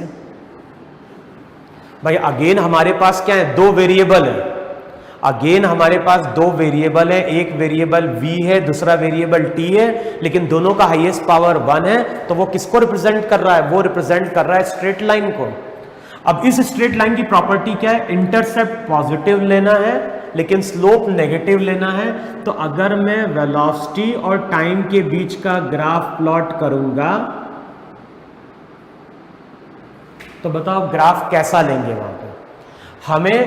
भाई अगेन हमारे पास क्या है, दो वेरिएबल है, अगेन हमारे पास दो वेरिएबल है, एक वेरिएबल v है, दूसरा वेरिएबल t है, लेकिन दोनों का हाईएस्ट पावर 1 है। तो वो किसको रिप्रेजेंट कर रहा है, वो रिप्रेजेंट कर रहा है स्ट्रेट लाइन को। अब इस स्ट्रेट लाइन की प्रॉपर्टी क्या है, इंटरसेप्ट पॉजिटिव लेना है लेकिन स्लोप नेगेटिव लेना है। तो अगर मैं वेलोसिटी और टाइम के बीच का ग्राफ प्लॉट करूंगा तो बताओ ग्राफ कैसा लेंगे वहां पे। हमें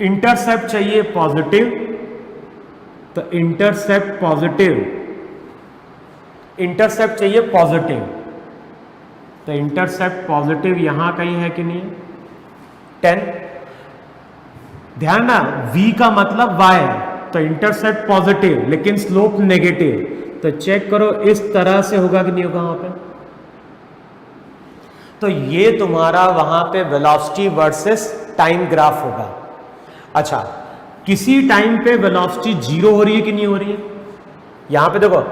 इंटरसेप्ट चाहिए पॉजिटिव, तो इंटरसेप्ट पॉजिटिव, इंटरसेप्ट चाहिए पॉजिटिव, तो इंटरसेप्ट पॉजिटिव यहां कहीं है कि नहीं, 10। ध्यान ना v का मतलब y है, तो इंटरसेप्ट पॉजिटिव लेकिन स्लोप नेगेटिव, तो चेक करो इस तरह से होगा कि नहीं होगा वहां पे। तो ये तुम्हारा वहां पे वेलोसिटी वर्सेस टाइम ग्राफ होगा। अच्छा किसी टाइम पे वेलोसिटी 0 हो रही है कि नहीं हो रही है, यहां पे देखो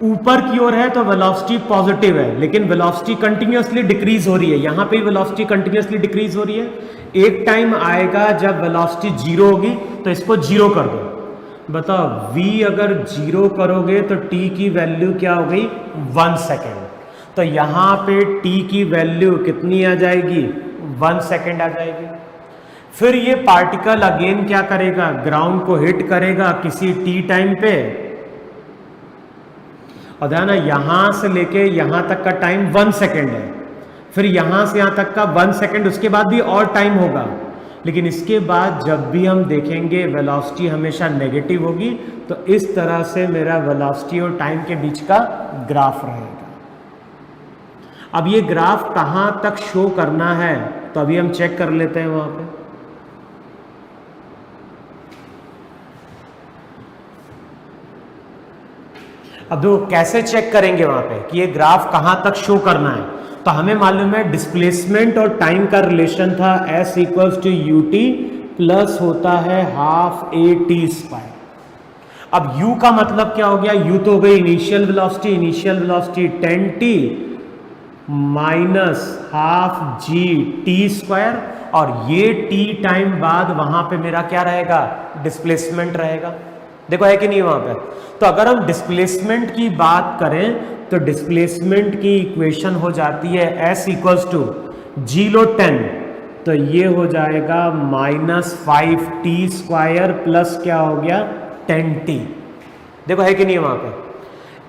ऊपर की ओर है तो वेलोसिटी पॉजिटिव है लेकिन वेलोसिटी कंटिन्यूअसली डिक्रीज हो रही है, यहां पे वेलोसिटी कंटिन्यूअसली डिक्रीज हो रही है। एक टाइम आएगा जब वेलोसिटी 0 होगी तो इसको 0 कर दो। बताओ v अगर 0 करोगे तो t की वैल्यू क्या हो गई 1 सेकेंड, तो यहां पे t की वैल्यू कितनी आ जाएगी 1 सेकेंड आ जाएगी। फिर ये पार्टिकल अगेन क्या करेगा, ग्राउंड को हिट करेगा किसी t टाइम पे, और ध्यान है यहां से लेके यहां तक का टाइम 1 सेकेंड है, फिर यहां से यहां तक का 1 सेकेंड, उसके बाद भी और टाइम होगा। लेकिन इसके बाद जब भी हम देखेंगे वेलोसिटी हमेशा नेगेटिव होगी, तो इस तरह से मेरा वेलोसिटी और टाइम के बीच का ग्राफ रहेगा। अब ये ग्राफ कहां तक शो करना है तो अभी हम चेक कर लेते हैं वहां पे। अब देखो कैसे चेक करेंगे वहां पे कि ये ग्राफ कहां तक शो करना है। तो हमें मालूम है डिस्प्लेसमेंट और टाइम का रिलेशन था s = ut प्लस होता है 12 a t²। अब u का मतलब क्या हो गया, u तो हो गई initial velocity 10t minus half G T square, और ये t टाइम बाद वहां पे मेरा क्या रहेगा, डिस्प्लेसमेंट रहेगा। देखो है कि नहीं वहां पे। तो अगर हम डिस्प्लेसमेंट की बात करें तो डिस्प्लेसमेंट की इक्वेशन हो जाती है s इक्वल्स टू जी लो 10, तो ये हो जाएगा -5t स्क्वायर प्लस क्या हो गया 10t। देखो है कि नहीं वहां पे।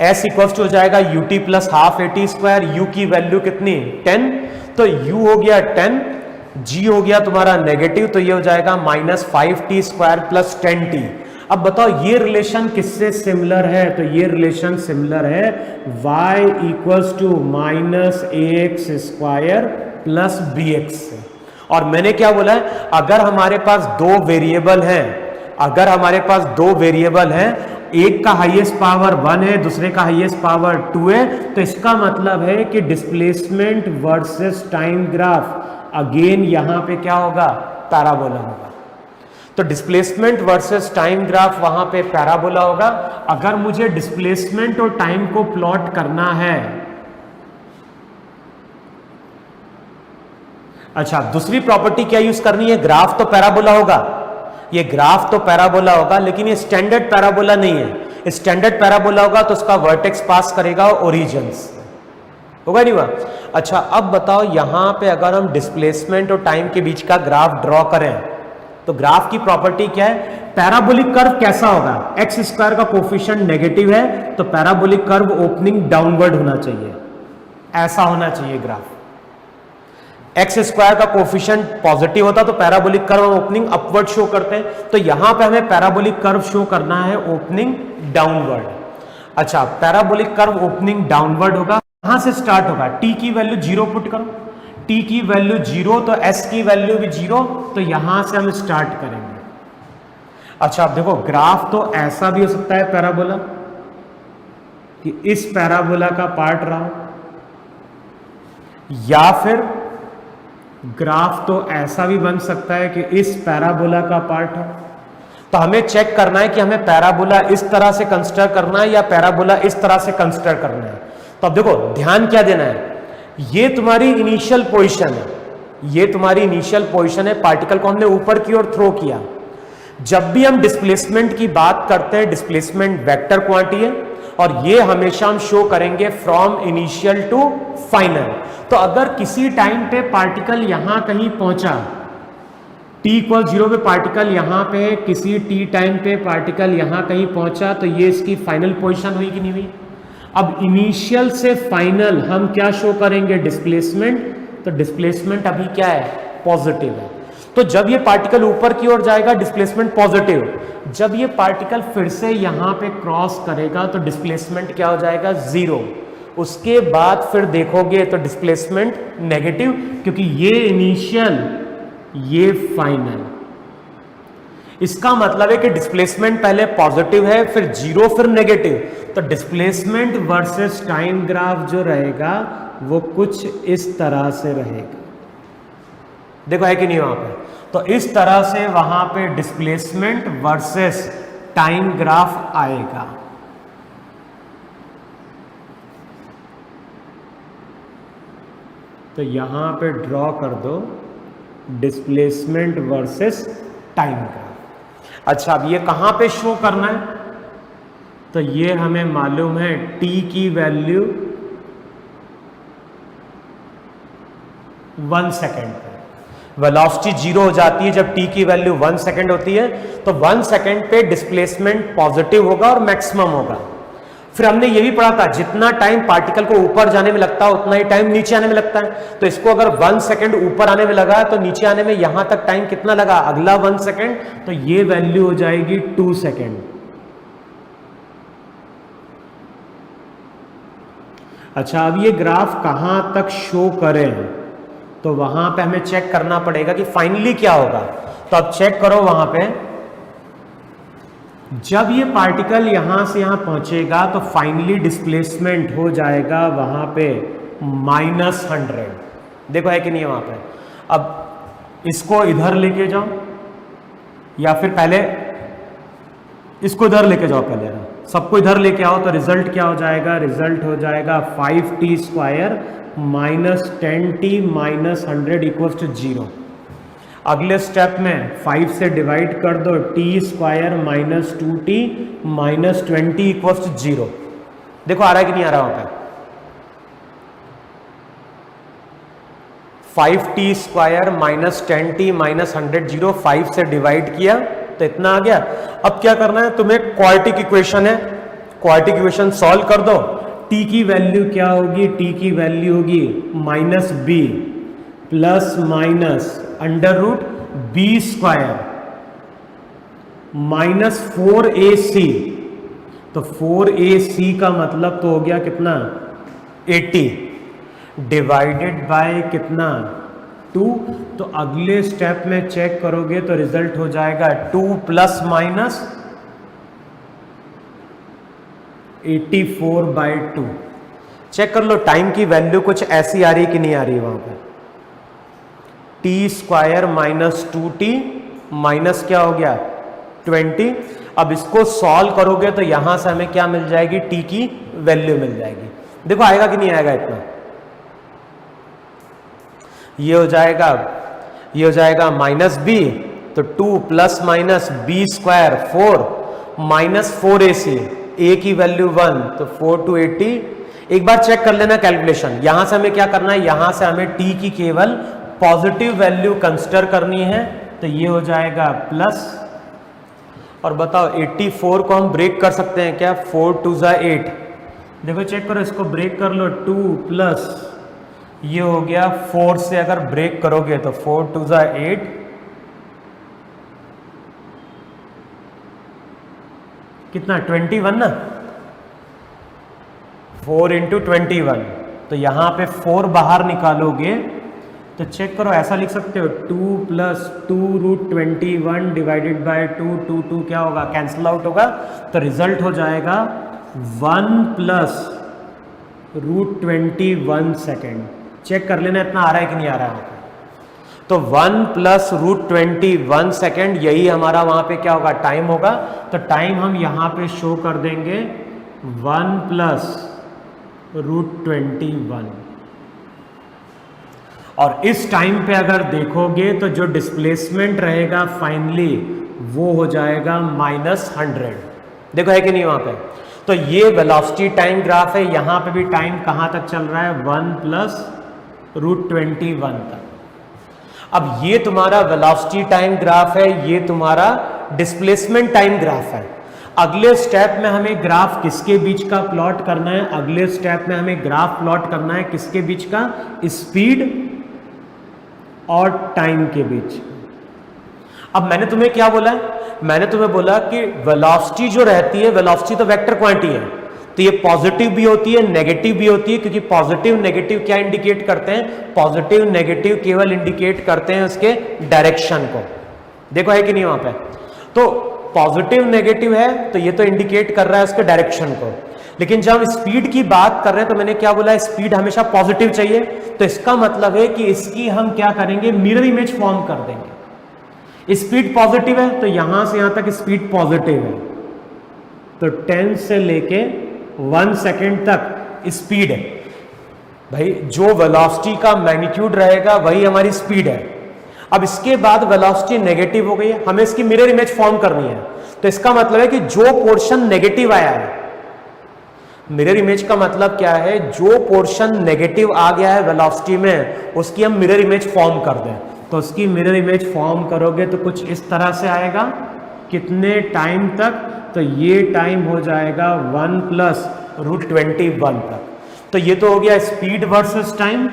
s इक्वल्स टू हो जाएगा ut plus half at square, u की वैल्यू कितनी 10, तो u हो गया 10, g हो गया तुम्हारा नेगेटिव, तो ये हो जाएगा -5t स्क्वायर प्लस 10t। अब बताओ ये रिलेशन किससे सिमिलर है, तो ये रिलेशन सिमिलर है y equals to -ax square plus bx से। और मैंने क्या बोला है, अगर हमारे पास दो वेरिएबल हैं, अगर हमारे पास दो वेरिएबल हैं, एक का हाईएस्ट पावर 1 है, दूसरे का हाईएस्ट पावर 2 है, तो इसका मतलब है कि displacement versus time graph again यहां पे क्या होगा, पैराबोला होगा। तो डिस्प्लेसमेंट वर्सेस टाइम ग्राफ वहां पे पैराबोला होगा। अगर मुझे डिस्प्लेसमेंट और टाइम को प्लॉट करना है, अच्छा दूसरी प्रॉपर्टी क्या यूज करनी है, ग्राफ तो पैराबोला होगा, ये ग्राफ तो पैराबोला होगा, लेकिन ये स्टैंडर्ड पैराबोला नहीं है। स्टैंडर्ड पैराबोला होगा तो उसका वर्टेक्स पास करेगा ओरिजिन से, होगा नहीं हुआ। अच्छा अब बताओ यहां पे अगर हम डिस्प्लेसमेंट और टाइम के बीच का ग्राफ ड्रॉ करें, तो ग्राफ की प्रॉपर्टी क्या है, पैराबोलिक कर्व कैसा होगा, एक्स स्क्वायर का कोफिशिएंट नेगेटिव है, तो पैराबोलिक कर्व ओपनिंग डाउनवर्ड होना चाहिए, ऐसा होना चाहिए ग्राफ। एक्स स्क्वायर का कोफिशिएंट पॉजिटिव होता तो parabolic curve opening upward show करते हैं, तो यहां पे हमें पैराबोलिक कर्व शो करना है ओपनिंग डाउनवर्ड। अच्छा पैराबोलिक कर्व ओपनिंग डाउनवर्ड होगा, कहां से स्टार्ट होगा, टी की वैल्यू 0 पुट करो, टी की वैल्यू 0 तो एस की वैल्यू भी 0, तो यहां से हम स्टार्ट करेंगे। अच्छा अब देखो ग्राफ तो ऐसा भी हो सकता है पैराबोला, कि इस पैराबोला का पार्ट रहा, या फिर ग्राफ तो ऐसा भी बन सकता है कि इस पैराबोला का पार्ट है। तो हमें चेक करना है कि हमें पैराबोला इस तरह से कंसिडर करना है या पैराबोला इस तरह से कंसिडर करना है। तो अब देखो ध्यान क्या देना है, ये तुम्हारी इनिशियल पोजीशन है, ये तुम्हारी इनिशियल पोजीशन है, पार्टिकल को हमने ऊपर की ओर थ्रो किया। जब भी हम डिस्प्लेसमेंट की बात करते हैं, डिस्प्लेसमेंट वेक्टर क्वांटिटी है, और ये हमेशा हम शो करेंगे फ्रॉम इनिशियल टू फाइनल। तो अगर किसी टाइम पे पार्टिकल यहां कहीं पहुंचा, t इक्वल 0 पे पार्टिकल यहां पे है, किसी t टाइम पे पार्टिकल यहां कहीं पहुंचा, तो ये इसकी फाइनल पोजीशन हुई कि नहीं हुई। अब इनिशियल से फाइनल हम क्या शो करेंगे, डिस्प्लेसमेंट, तो डिस्प्लेसमेंट अभी क्या है, पॉजिटिव है। तो जब ये पार्टिकल ऊपर की ओर जाएगा डिस्प्लेसमेंट पॉजिटिव, जब ये पार्टिकल फिर से यहां पे क्रॉस करेगा तो डिस्प्लेसमेंट क्या हो जाएगा, 0। उसके बाद फिर देखोगे तो डिस्प्लेसमेंट नेगेटिव, क्योंकि ये इनिशियल ये फाइनल। इसका मतलब है कि डिस्प्लेसमेंट पहले पॉजिटिव है, फिर 0, फिर नेगेटिव। तो डिस्प्लेसमेंट वर्सेस टाइम ग्राफ जो रहेगा वो कुछ इस तरह से रहेगा, देखो है कि नहीं वहां पे। तो इस तरह से वहां पे डिस्प्लेसमेंट वर्सेस टाइम ग्राफ आएगा। तो यहां पे ड्रॉ कर दो डिस्प्लेसमेंट वर्सेस टाइम ग्राफ। अच्छा अब ये कहां पे शो करना है, तो ये हमें मालूम है t की वैल्यू 1 सेकेंड पे, वेलोसिटी 0 हो जाती है जब t की वैल्यू 1 सेकेंड होती है। तो 1 सेकेंड पे डिस्प्लेसमेंट पॉजिटिव होगा और मैक्सिमम होगा। फिर हमने ये भी पढ़ा था जितना टाइम पार्टिकल को ऊपर जाने में लगता है उतना ही टाइम नीचे आने में लगता है। तो इसको अगर 1 सेकेंड ऊपर आने में लगा तो नीचे आने में यहां तक टाइम कितना लगा, अगला 1 सेकेंड, तो ये वैल्यू हो जाएगी 2 सेकेंड। अच्छा अब ये ग्राफ कहां तक शो करें, तो वहां पे हमें चेक करना पड़ेगा कि फाइनली क्या होगा। तो अब चेक करो वहां पे, जब ये पार्टिकल यहां से यहां पहुंचेगा तो फाइनली डिस्प्लेसमेंट हो जाएगा वहां पे -100। देखो है कि नहीं वहां पे। अब इसको इधर लेके जाओ, या फिर पहले इसको इधर लेके जाओ पहले ना, सबको इधर लेके आओ तो रिजल्ट क्या हो जाएगा, रिजल्ट हो जाएगा 5t square minus 10t minus 100 equals to 0। अगले स्टेप में 5 से डिवाइड कर दो, T square minus 2t minus 20 equals to 0। देखो आ रहा है कि नहीं आ रहा वहां पे, 5t square minus 10t minus 100 0, 5 से डिवाइड किया तो इतना आ गया। अब क्या करना है तुम्हें, क्वाड्रेटिक इक्वेशन है, क्वाड्रेटिक इक्वेशन सॉल्व कर दो। t की वैल्यू क्या होगी, t की वैल्यू होगी minus b plus minus under root b square minus 4ac। तो 4ac का मतलब तो हो गया कितना, 80 डिवाइडेड बाय कितना, 2। तो अगले स्टेप में चेक करोगे तो रिजल्ट हो जाएगा 2 प्लस माइनस 84/2। चेक कर लो टाइम की वैल्यू कुछ ऐसी आ रही कि नहीं आ रही वहां पे, T square minus 2t minus क्या हो गया 20। अब इसको सॉल्व करोगे तो यहां से हमें क्या मिल जाएगी, t की वैल्यू मिल जाएगी। देखो आएगा कि नहीं आएगा इतना, ये हो जाएगा माइनस b, तो 2 plus minus b square 4 minus 4ac, a की वैल्यू 1 तो 4 to 80। एक बार चेक कर लेना कैलकुलेशन, यहां से हमें क्या करना है, यहां से हमें t की केवल पॉजिटिव वैल्यू कंसिडर करनी है, तो ये हो जाएगा प्लस। और बताओ 84 को हम ब्रेक कर सकते हैं क्या, 4 2 जा 8। देखो चेक करो, इसको ब्रेक कर लो, 2 प्लस ये हो गया 4 से अगर ब्रेक करोगे तो 4 2 जा 8, कितना 21 ना, 4 इंटू 21। तो यहां पे 4 बाहर निकालोगे तो चेक करो ऐसा लिख सकते हो, 2 प्लस 2 रूट 21 डिवाइडेड बाय 2, 2 2 क्या होगा, कैंसिल आउट होगा, तो रिजल्ट हो जाएगा 1 प्लस रूट 21 सेकेंड। चेक कर लेना इतना आ रहा है कि नहीं आ रहा है। तो 1 प्लस रूट 21 सेकेंड, यही हमारा वहां पे क्या होगा, टाइम होगा। तो टाइम हम यहां पे शो कर देंगे 1 प्लस रूट 21। और इस टाइम पे अगर देखोगे तो जो डिस्प्लेसमेंट रहेगा फाइनली वो हो जाएगा -100। देखो है कि नहीं वहां पे। तो ये वेलोसिटी टाइम ग्राफ है, यहां पे भी टाइम कहां तक चल रहा है, 1 प्लस रूट 21 तक। अब ये तुम्हारा वेलोसिटी टाइम ग्राफ है, ये तुम्हारा डिस्प्लेसमेंट टाइम ग्राफ है। अगले स्टेप में हमें ग्राफ किसके बीच का प्लॉट करना है, अगले स्टेप में हमें ग्राफ प्लॉट करना है किसके बीच का, स्पीड और टाइम के बीच। अब मैंने तुम्हें क्या बोला, मैंने तुम्हें बोला कि वेलोसिटी जो रहती है, वेलोसिटी तो वेक्टर क्वांटिटी है, तो ये पॉजिटिव भी होती है नेगेटिव भी होती है, क्योंकि पॉजिटिव नेगेटिव क्या इंडिकेट करते हैं, पॉजिटिव नेगेटिव केवल इंडिकेट करते हैं उसके डायरेक्शन को। देखो है कि नहीं वहां पे। तो पॉजिटिव नेगेटिव है तो ये तो इंडिकेट कर रहा है उसके डायरेक्शन को। लेकिन जब हम स्पीड की बात कर रहे हैं तो मैंने क्या बोला, स्पीड हमेशा पॉजिटिव चाहिए, तो इसका मतलब है कि इसकी हम क्या करेंगे, मिरर इमेज फॉर्म कर देंगे। स्पीड पॉजिटिव है तो यहां से यहां तक स्पीड पॉजिटिव है, तो 10 से लेके 1 सेकेंड तक स्पीड है। भाई जो वेलोसिटी का मैग्नीट्यूड रहेगा वही हमारी स्पीड है। अब इसके बाद वेलोसिटी नेगेटिव हो गई है, हमें इसकी मिरर इमेज फॉर्म करनी है, तो इसका मतलब है कि जो पोर्शन नेगेटिव आया है, मिरर इमेज का मतलब क्या है, जो पोर्शन नेगेटिव आ गया है वेलोसिटी में उसकी हम मिरर इमेज फॉर्म कर दें। तो उसकी मिरर इमेज फॉर्म करोगे तो कुछ इस तरह से आएगा, कितने टाइम तक, तो ये टाइम हो जाएगा 1 प्लस रूट 21 तक। तो ये तो हो गया स्पीड वर्सेस टाइम।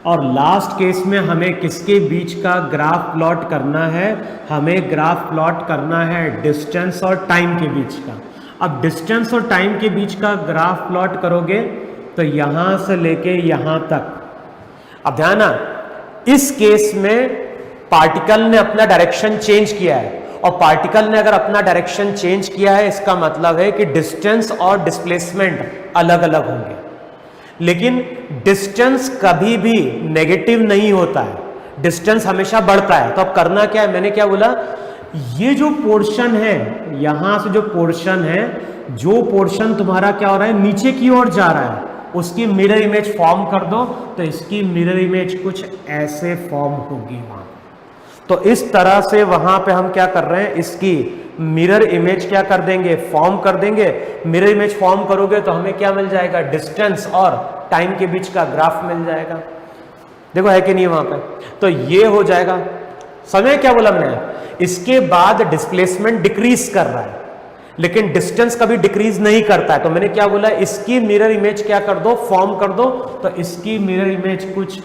और लास्ट केस में हमें किसके बीच का ग्राफ प्लॉट करना है, हमें ग्राफ प्लॉट करना है डिस्टेंस और टाइम के बीच का। अब डिस्टेंस और टाइम के बीच का ग्राफ प्लॉट करोगे तो यहां से लेके यहां तक। अब ध्यान ना, इस केस में पार्टिकल ने अपना डायरेक्शन चेंज किया है, और पार्टिकल ने अगर अपना डायरेक्शन चेंज किया है इसका मतलब है कि डिस्टेंस और डिस्प्लेसमेंट अलग अलग होंगे। लेकिन डिस्टेंस कभी भी नेगेटिव नहीं होता है, डिस्टेंस हमेशा बढ़ता है। तो अब करना क्या है, मैंने क्या बोला, ये जो पोर्शन है, यहां से जो पोर्शन है, जो पोर्शन तुम्हारा क्या हो रहा है, नीचे की ओर जा रहा है, उसकी मिरर इमेज फॉर्म कर दो, तो इसकी मिरर इमेज कुछ ऐसे फॉर्म होगी वहां। तो इस तरह से वहां पे हम क्या कर रहे हैं, इसकी मिरर इमेज क्या कर देंगे, फॉर्म कर देंगे। मिरर इमेज फॉर्म करोगे तो हमें क्या मिल जाएगा, डिस्टेंस और टाइम के बीच का ग्राफ मिल जाएगा। देखो है कि नहीं वहां पे, तो ये हो जाएगा। समय क्या बोला मैंने, इसके बाद डिस्प्लेसमेंट डिक्रीज कर रहा है लेकिन डिस्टेंस कभी डिक्रीज नहीं करता है, तो मैंने क्या बोला, इसकी मिरर इमेज क्या कर दो, फॉर्म कर दो, तो इसकी मिरर इमेज कुछ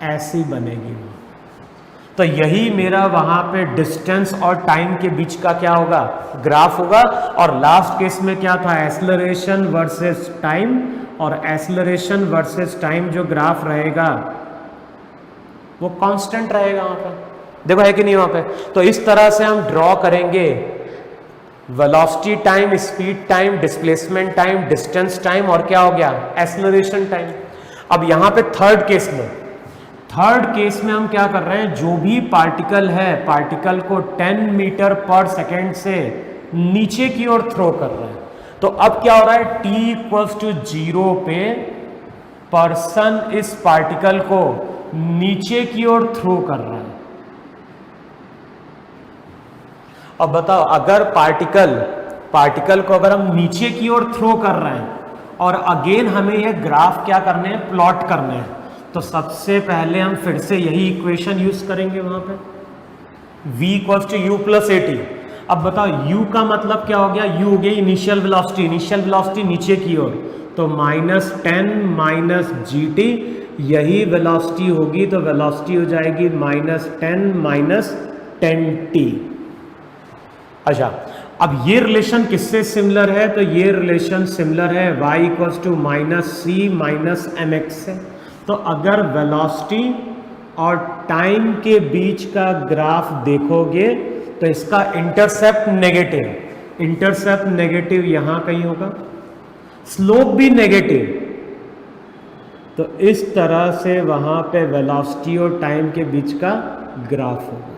ऐसी बनेगी। तो यही मेरा वहां पे डिस्टेंस और टाइम के बीच का क्या होगा, ग्राफ होगा। और लास्ट केस में क्या था, एक्सेलरेशन वर्सेस टाइम, और एक्सेलरेशन वर्सेस टाइम जो ग्राफ रहेगा वो कांस्टेंट रहेगा वहां पे। देखो है कि नहीं वहां पे, तो इस तरह से हम ड्रॉ करेंगे velocity time, speed time, displacement time, distance time, और क्या हो गया, एक्सेलरेशन टाइम। अब यहां पे थर्ड केस में हम क्या कर रहे हैं, जो भी पार्टिकल है, पार्टिकल को 10 मीटर पर सेकेंड से नीचे की ओर थ्रो कर रहे हैं। तो अब क्या हो रहा है, t=0 पे पर्सन इस पार्टिकल को नीचे की ओर थ्रो कर रहा है। अब बताओ, अगर पार्टिकल को अगर हम नीचे की ओर थ्रो कर रहे हैं और अगेन हमें यह ग्राफ क्या करने हैं, प्लॉट करने हैं, तो सबसे पहले हम फिर से यही इक्वेशन यूज करेंगे वहां पे, v=u+at। अब बताओ u का मतलब क्या हो गया, u हो गई इनिशियल वेलोसिटी नीचे की ओर, तो -10 - gt, यही वेलोसिटी होगी, तो वेलोसिटी हो जाएगी -10 - 10t। अच्छा, अब ये रिलेशन किससे सिमिलर है, तो ये रिलेशन सिमिलर है y=-c - mx से। तो अगर वेलोसिटी और टाइम के बीच का ग्राफ देखोगे तो इसका इंटरसेप्ट नेगेटिव यहां कहीं होगा, स्लोप भी नेगेटिव। तो इस तरह से वहां पे वेलोसिटी और टाइम के बीच का ग्राफ होगा।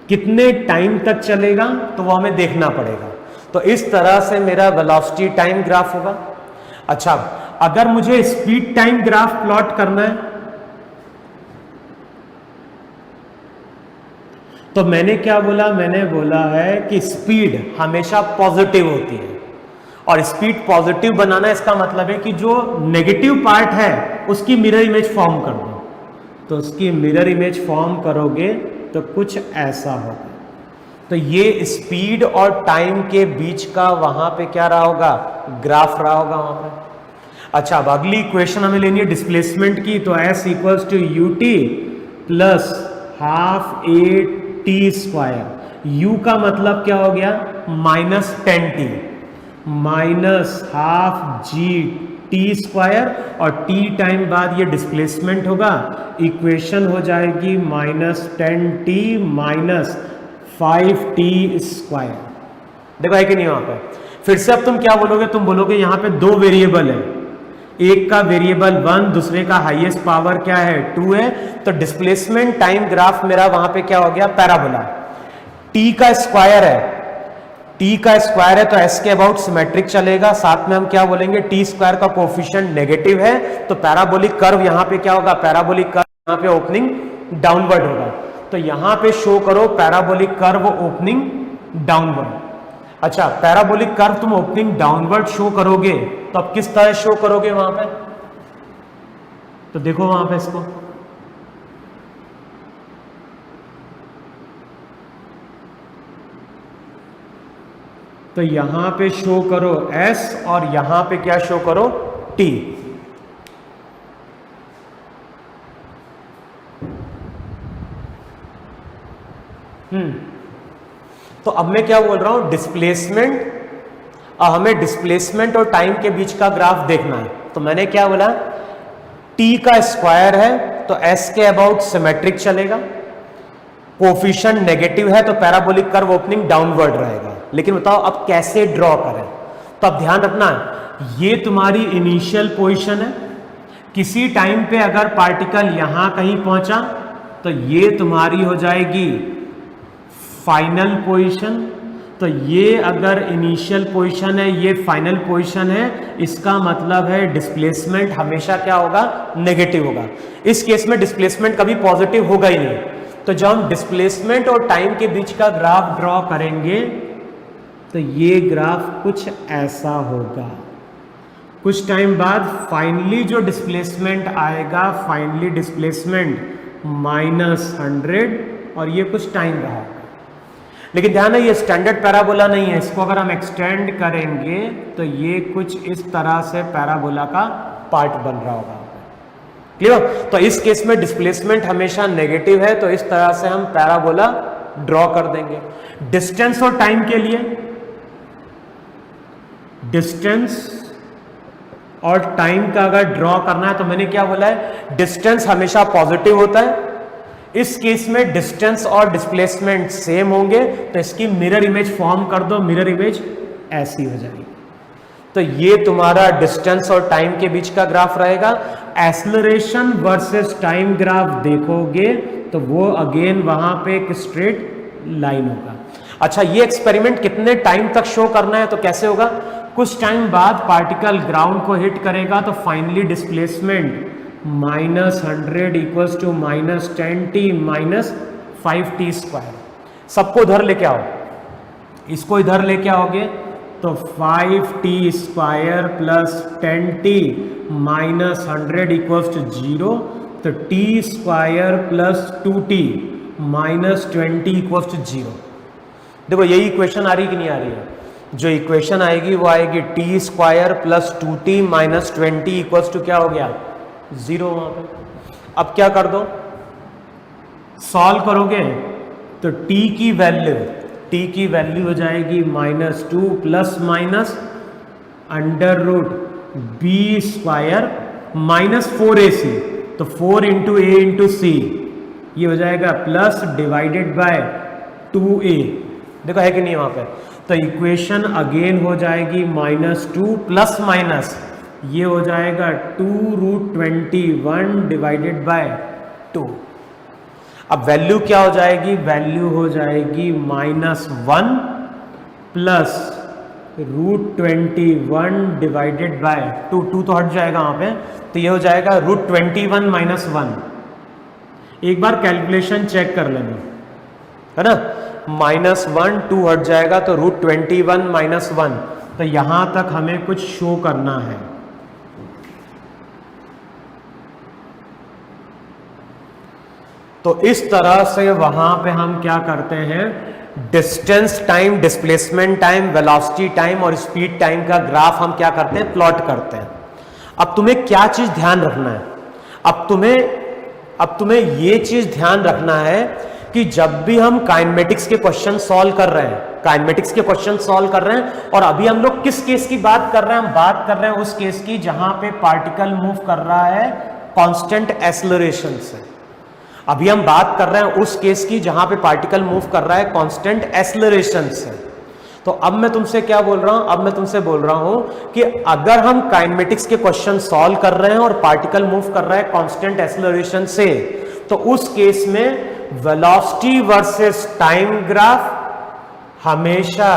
कितने टाइम तक चलेगा तो वो हमें देखना पड़ेगा। तो इस तरह से मेरा वेलोसिटी टाइम ग्राफ होगा। अच्छा, अगर मुझे स्पीड टाइम ग्राफ प्लॉट करना है तो मैंने क्या बोला, मैंने बोला है कि स्पीड हमेशा पॉजिटिव होती है, और स्पीड पॉजिटिव बनाना इसका मतलब है कि जो नेगेटिव पार्ट है उसकी मिरर इमेज फॉर्म कर दो। तो उसकी मिरर इमेज फॉर्म करोगे तो कुछ ऐसा होगा। तो ये स्पीड और टाइम के बीच का वहां पे क्या रहा होगा, ग्राफ रहा होगा वहां पे। अच्छा, अब अगली इक्वेशन हमें लेनी है डिस्प्लेसमेंट की, तो s = ut + ½ u का मतलब क्या हो गया, -10t -12gt², और t टाइम बाद ये डिस्प्लेसमेंट होगा, इक्वेशन हो जाएगी -10t - 5t²। देखो है कि नहीं वहां पे, फिर से अब तुम क्या बोलोगे, तुम बोलोगे यहां पे दो वेरिएबल है, एक का वेरिएबल 1, दूसरे का हाईएस्ट पावर क्या है 2 है। तो डिस्प्लेसमेंट टाइम ग्राफ मेरा वहां पे क्या हो गया, पैराबोला। t का स्क्वायर है तो s के अबाउट सिमेट्रिक चलेगा। साथ में हम क्या बोलेंगे, t² का कोफिशिएंट नेगेटिव है, तो पैराबोलिक कर्व यहां पे क्या होगा, पैराबोलिक कर्व यहां पे ओपनिंग डाउनवर्ड होगा। तो यहां पे शो करो पैराबोलिक कर्व ओपनिंग डाउनवर्ड। अच्छा, पैराबोलिक कर्व तुम ओपनिंग डाउनवर्ड शो करोगे तो अब किस तरह शो करोगे वहां पे, तो देखो वहां पे इसको, तो यहां पे शो करो s और यहां पे क्या शो करो, t। तो अब मैं क्या बोल रहा हूं, डिस्प्लेसमेंट, हमें डिस्प्लेसमेंट और टाइम के बीच का ग्राफ देखना है। तो मैंने क्या बोला, t का स्क्वायर है तो s के अबाउट सिमेट्रिक चलेगा, कोफिशिएंट नेगेटिव है तो पैराबोलिक कर्व ओपनिंग डाउनवर्ड रहेगा। लेकिन बताओ अब कैसे ड्रॉ करें, तो अब ध्यान रखना, ये तुम्हारी इनिशियल पोजीशन है, किसी टाइम पे अगर पार्टिकल यहां कहीं पहुंचा तो ये तुम्हारी हो जाएगी फाइनल पोजीशन, तो ये अगर इनिशियल पोजीशन है, ये फाइनल पोजीशन है, इसका मतलब है डिस्प्लेसमेंट हमेशा क्या होगा, नेगेटिव होगा। इस केस में डिस्प्लेसमेंट कभी पॉजिटिव होगा ही नहीं। तो जब हम डिस्प्लेसमेंट और टाइम के बीच का ग्राफ ड्रॉ करेंगे तो ये ग्राफ कुछ ऐसा होगा। कुछ टाइम बाद फाइनली जो डिस्प्लेसमेंट आएगा, फाइनली डिस्प्लेसमेंट -100, और ये कुछ टाइम रहा। लेकिन ध्यान है ये स्टैंडर्ड पैराबोला नहीं है, इसको अगर हम एक्सटेंड करेंगे तो ये कुछ इस तरह से पैराबोला का पार्ट बन रहा होगा। क्लियर? तो इस केस में डिस्प्लेसमेंट हमेशा नेगेटिव है, तो इस तरह से हम पैराबोला ड्रॉ कर देंगे। डिस्टेंस और टाइम के लिए, डिस्टेंस और टाइम का अगर ड्रॉ करना है तो मैंने क्या बोला है, डिस्टेंस हमेशा पॉजिटिव होता है। इस केस में डिस्टेंस और डिस्प्लेसमेंट सेम होंगे, तो इसकी मिरर इमेज फॉर्म कर दो, मिरर इमेज ऐसी हो जाएगी। तो ये तुम्हारा डिस्टेंस और टाइम के बीच का ग्राफ रहेगा। एक्सेलरेशन वर्सेस टाइम ग्राफ देखोगे तो वो अगेन वहां पे एक स्ट्रेट लाइन होगा। अच्छा, ये एक्सपेरिमेंट कितने टाइम तक शो करना है, तो कैसे होगा, कुछ टाइम बाद पार्टिकल ग्राउंड को हिट करेगा तो finally displacement -100 equals to -10t -5t²। सबको इधर लेके आओ, इसको इधर लेके आओगे तो 5t² plus 10t -100 equals to 0, तो t² plus 2t -20 equals to 0। देखो यही इक्वेशन आ रही कि नहीं आ रही है? जो इक्वेशन आएगी वो आएगी t² plus 2t -20 equals to क्या हो गया, 0 वहां पे। अब क्या कर दो, सॉल्व करोगे तो t की वैल्यू हो जाएगी -2 प्लस माइनस √b² -4ac, तो 4 इंटू a इंटू सी, ये हो जाएगा प्लस डिवाइडेड बाय 2a। देखो है कि नहीं वहां पे? तो इक्वेशन अगेन हो जाएगी -2 प्लस माइनस, ये हो जाएगा 2√21 डिवाइडेड बाय 2। अब वैल्यू क्या हो जाएगी, वैल्यू हो जाएगी -1 प्लस √21 डिवाइडेड बाय 2। 2 तो हट जाएगा वहां पे, तो ये हो जाएगा √21 -1। एक बार कैलकुलेशन चेक कर लेना, है ना। -1 2 हट जाएगा तो √21 -1, तो यहां तक हमें कुछ शो करना है। तो इस तरह से वहां पे हम क्या करते हैं, distance time, displacement time, velocity time और स्पीड टाइम का ग्राफ हम क्या करते हैं, प्लॉट करते हैं। अब तुम्हें क्या चीज ध्यान रखना है, अब तुम्हें ये चीज ध्यान रखना है कि जब भी हम काइनेमेटिक्स के क्वेश्चन सॉल्व कर रहे हैं, और अभी हम लोग किस केस की बात कर रहे हैं, हम बात कर रहे हैं उस केस की जहां पे पार्टिकल मूव कर रहा है कांस्टेंट एक्सेलरेशन से। अभी हम बात कर रहे हैं उस केस की जहां पे पार्टिकल मूव कर रहा है कांस्टेंट एक्सेलरेशन से। तो अब मैं तुमसे क्या बोल रहा हूं, अब मैं तुमसे बोल रहा हूं कि अगर हम काइनेमेटिक्स के क्वेश्चन सॉल्व कर रहे हैं और पार्टिकल मूव कर रहा है कांस्टेंट एक्सेलरेशन से, तो उस केस में वेलोसिटी वर्सेस टाइम ग्राफ हमेशा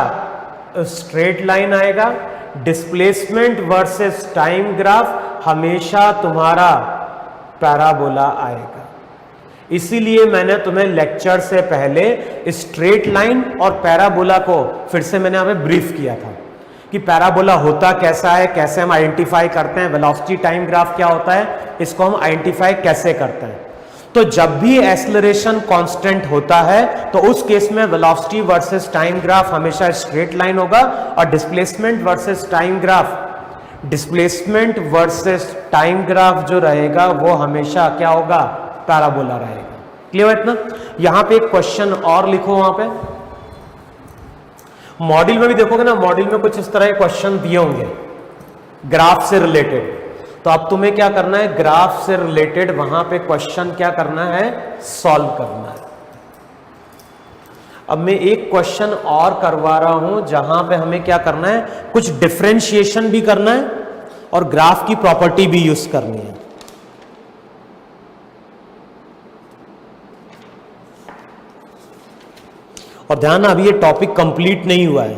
स्ट्रेट लाइन आएगा, डिस्प्लेसमेंट वर्सेस टाइम ग्राफ हमेशा तुम्हारा पैराबोला आएगा। इसीलिए मैंने तुम्हें लेक्चर से पहले स्ट्रेट लाइन और पैराबोला को फिर से मैंने हमें ब्रीफ किया था कि पैराबोला होता कैसा है, कैसे हम आइडेंटिफाई करते हैं, वेलोसिटी टाइम ग्राफ क्या होता है, इसको हम आइडेंटिफाई कैसे करते हैं। तो जब भी एक्सेलरेशन कांस्टेंट होता है तो उस केस में वेलोसिटी वर्सेस टाइम ग्राफ हमेशा स्ट्रेट लाइन होगा, और डिस्प्लेसमेंट वर्सेस टाइम ग्राफ जो रहेगा वो हमेशा क्या होगा, पैराबोला रहेगा। क्लियर है इतना? यहां पे एक क्वेश्चन और लिखो, वहां पे मॉड्यूल में भी देखोगे ना, मॉड्यूल में कुछ इस तरह के क्वेश्चन दिए होंगे ग्राफ से रिलेटेड। तो अब तुम्हें क्या करना है, ग्राफ से रिलेटेड वहां पे क्वेश्चन क्या करना है, सॉल्व करना है। अब मैं एक क्वेश्चन और करवा रहा हूं जहां पे हमें क्या करना है, कुछ डिफरेंशिएशन भी करना है और ग्राफ की प्रॉपर्टी भी यूज करनी है। और ध्यान, अभी ये टॉपिक कंप्लीट नहीं हुआ है,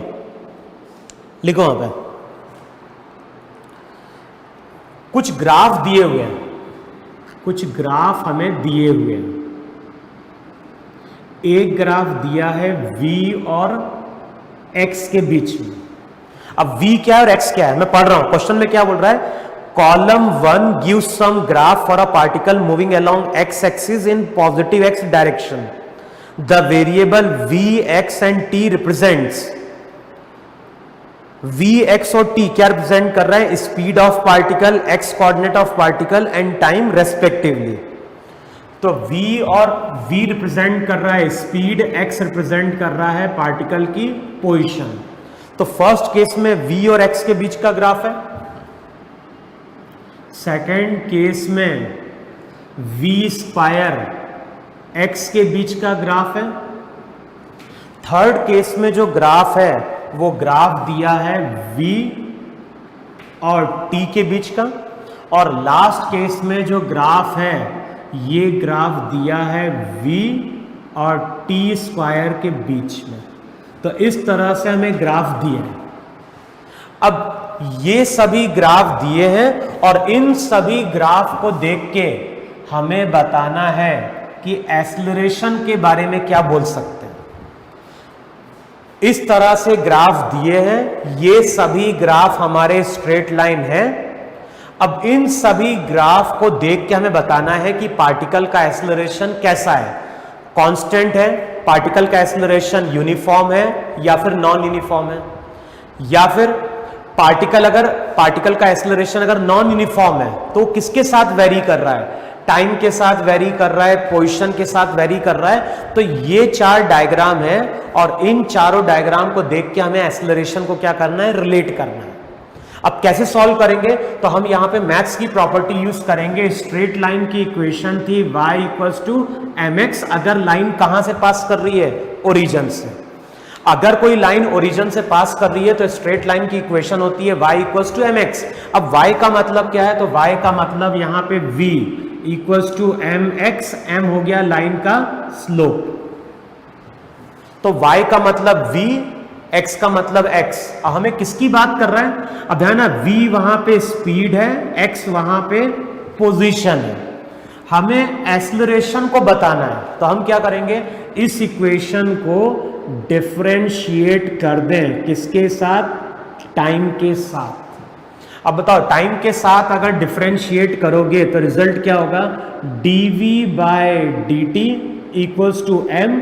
लिखो वहां पे कुछ ग्राफ दिए हुए हैं, कुछ ग्राफ हमें दिए हुए हैं। एक ग्राफ दिया है v और x के बीच में। अब v क्या है और x क्या है, मैं पढ़ रहा हूं क्वेश्चन में क्या बोल रहा है। Column 1 gives some graph for a particle moving along x axis in positive x direction. The variable v, x and t represents, v, x और t क्या रिप्रेजेंट कर रहा है, speed of particle, x coordinate of particle and time respectively. तो v और v represent कर रहा है स्पीड, x रिप्रेजेंट कर रहा है पार्टिकल की पोजीशन। तो फर्स्ट केस में v और x के बीच का ग्राफ है, सेकेंड केस में v स्क्वायर x के बीच का ग्राफ है, थर्ड केस में जो ग्राफ है वो ग्राफ दिया है v और t के बीच का, और लास्ट केस में जो ग्राफ है ये ग्राफ दिया है v और t स्क्वायर के बीच में। तो इस तरह से हमें ग्राफ दिए हैं। अब ये सभी ग्राफ दिए हैं और इन सभी ग्राफ को देख के हमें बताना है कि एक्सेलरेशन के बारे में क्या बोल सकते हैं। इस तरह से ग्राफ दिए हैं, ये सभी ग्राफ हमारे स्ट्रेट लाइन हैं। अब इन सभी ग्राफ को देख के हमें बताना है कि पार्टिकल का एक्सेलरेशन कैसा है, कांस्टेंट है, पार्टिकल का एक्सेलरेशन यूनिफॉर्म है या फिर नॉन यूनिफॉर्म है, या फिर पार्टिकल का एक्सेलरेशन अगर नॉन यूनिफॉर्म है तो किसके साथ वेरी कर रहा है, टाइम के साथ वेरी कर रहा है, पोजीशन के साथ वेरी कर रहा है। तो ये चार डायग्राम है और इन चारों डायग्राम को देख के हमें एक्सेलरेशन को क्या करना है, रिलेट करना है। अब कैसे सॉल्व करेंगे, तो हम यहां पे मैथ्स की प्रॉपर्टी यूज करेंगे। स्ट्रेट लाइन की इक्वेशन थी y = mx, अगर लाइन कहां से पास कर रही है, ओरिजिन से। अगर कोई लाइन ओरिजिन से पास कर रही है तो स्ट्रेट लाइन की इक्वेशन होती है y = mx। अब y का मतलब क्या है, तो y का मतलब यहां पे v = mx, m हो गया लाइन का स्लोप। तो y का मतलब v, x का मतलब x। हमें किसकी बात कर रहा है, अब ध्यान है, v वहां पे स्पीड है, x वहां पे पोजीशन है। हमें एक्सेलरेशन को बताना है, तो हम क्या करेंगे, इस इक्वेशन को डिफरेंशिएट कर दें, किसके साथ, टाइम के साथ। अब बताओ, टाइम के साथ अगर डिफरेंशिएट करोगे तो रिजल्ट क्या होगा, dv/dt = m,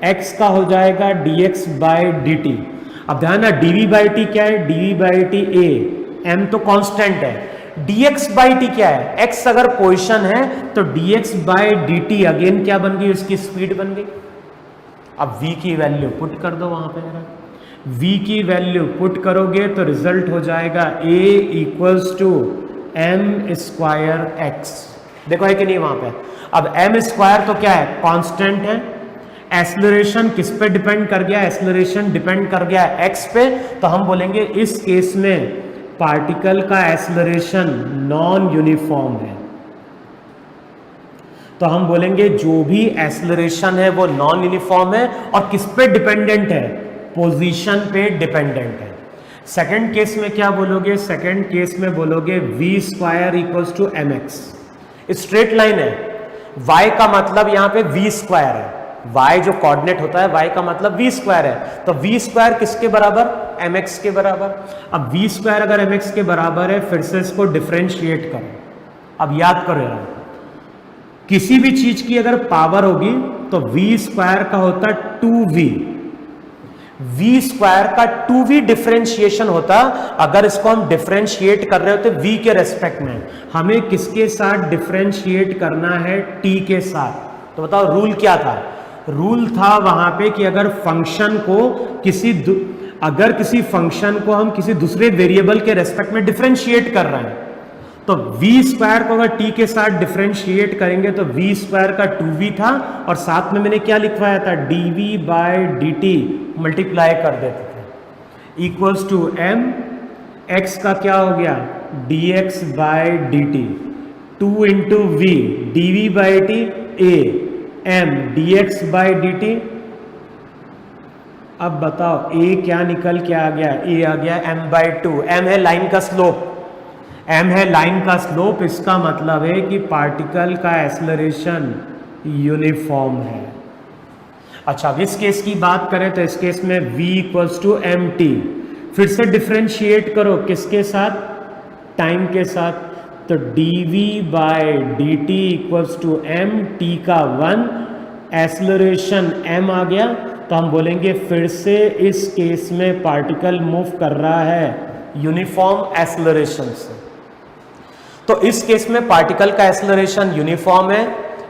x का हो जाएगा dx/dt। अब ध्यान है, dv/t क्या है, dv/t a, m तो कांस्टेंट है, dx/t क्या है, x अगर पोजीशन है तो dx/dt अगेन क्या बन गई, उसकी स्पीड बन गई। अब v की वैल्यू पुट कर दो वहां पे, v की वैल्यू पुट करोगे तो रिजल्ट हो जाएगा a = m²x। देखो है कि नहीं वहां पे। अब m² तो क्या है, कांस्टेंट है। एक्सेलरेशन किस पे डिपेंड कर गया, एक्सेलरेशन डिपेंड कर गया x पे। तो हम बोलेंगे इस केस में पार्टिकल का एक्सेलरेशन नॉन यूनिफॉर्म है। तो हम बोलेंगे जो भी एक्सेलरेशन है वो नॉन यूनिफॉर्म है और किस पे डिपेंडेंट है, पोजीशन पे डिपेंडेंट है। सेकंड केस में क्या बोलोगे, सेकंड केस में बोलोगे v² = mx। स्ट्रेट लाइन है, y का मतलब यहां पे v² है, y जो कोऑर्डिनेट होता है y का मतलब v² है। तो v² किसके बराबर, mx के बराबर। अब v² अगर mx के बराबर है, फिर से इसको डिफरेंशिएट करो। अब याद करो यार, किसी भी चीज की अगर पावर होगी तो v² का होता 2v, v² का 2v डिफरेंशिएशन होता। अगर इसको हम डिफरेंशिएट कर रहे होते v के रेस्पेक्ट में, हमें किसके साथ डिफरेंशिएट करना है, t के साथ। तो बताओ रूल क्या था, रूल था वहां पे कि अगर किसी फंक्शन को हम किसी दूसरे वेरिएबल के रेस्पेक्ट में डिफरेंशिएट कर रहे हैं तो v² को अगर t के साथ डिफरेंशिएट करेंगे तो v² का 2v था और साथ में मैंने क्या लिखवाया था, dv/dt मल्टीप्लाई कर देते थे = m, x का क्या हो गया, dx/dt, 2 × v, dv/t a, m dx/dt अब बताओ ए क्या निकल के आ गया, ए आ गया m/2। m है लाइन का स्लोप, m है लाइन का स्लोप, इसका मतलब है कि पार्टिकल का एक्सेलरेशन यूनिफॉर्म है। अच्छा, अब इस केस की बात करें तो इस केस में v = mt। फिर से डिफ्रेंशिएट करो किसके साथ, टाइम के साथ, तो dv/dt = mt का 1, एक्सेलरेशन m आ गया, तो हम बोलेंगे फिर से इस केस में पार्टिकल मूव कर रहा है यूनिफॉर्म एक्सेलरेशन से। तो इस केस में पार्टिकल का एक्सेलरेशन यूनिफॉर्म है,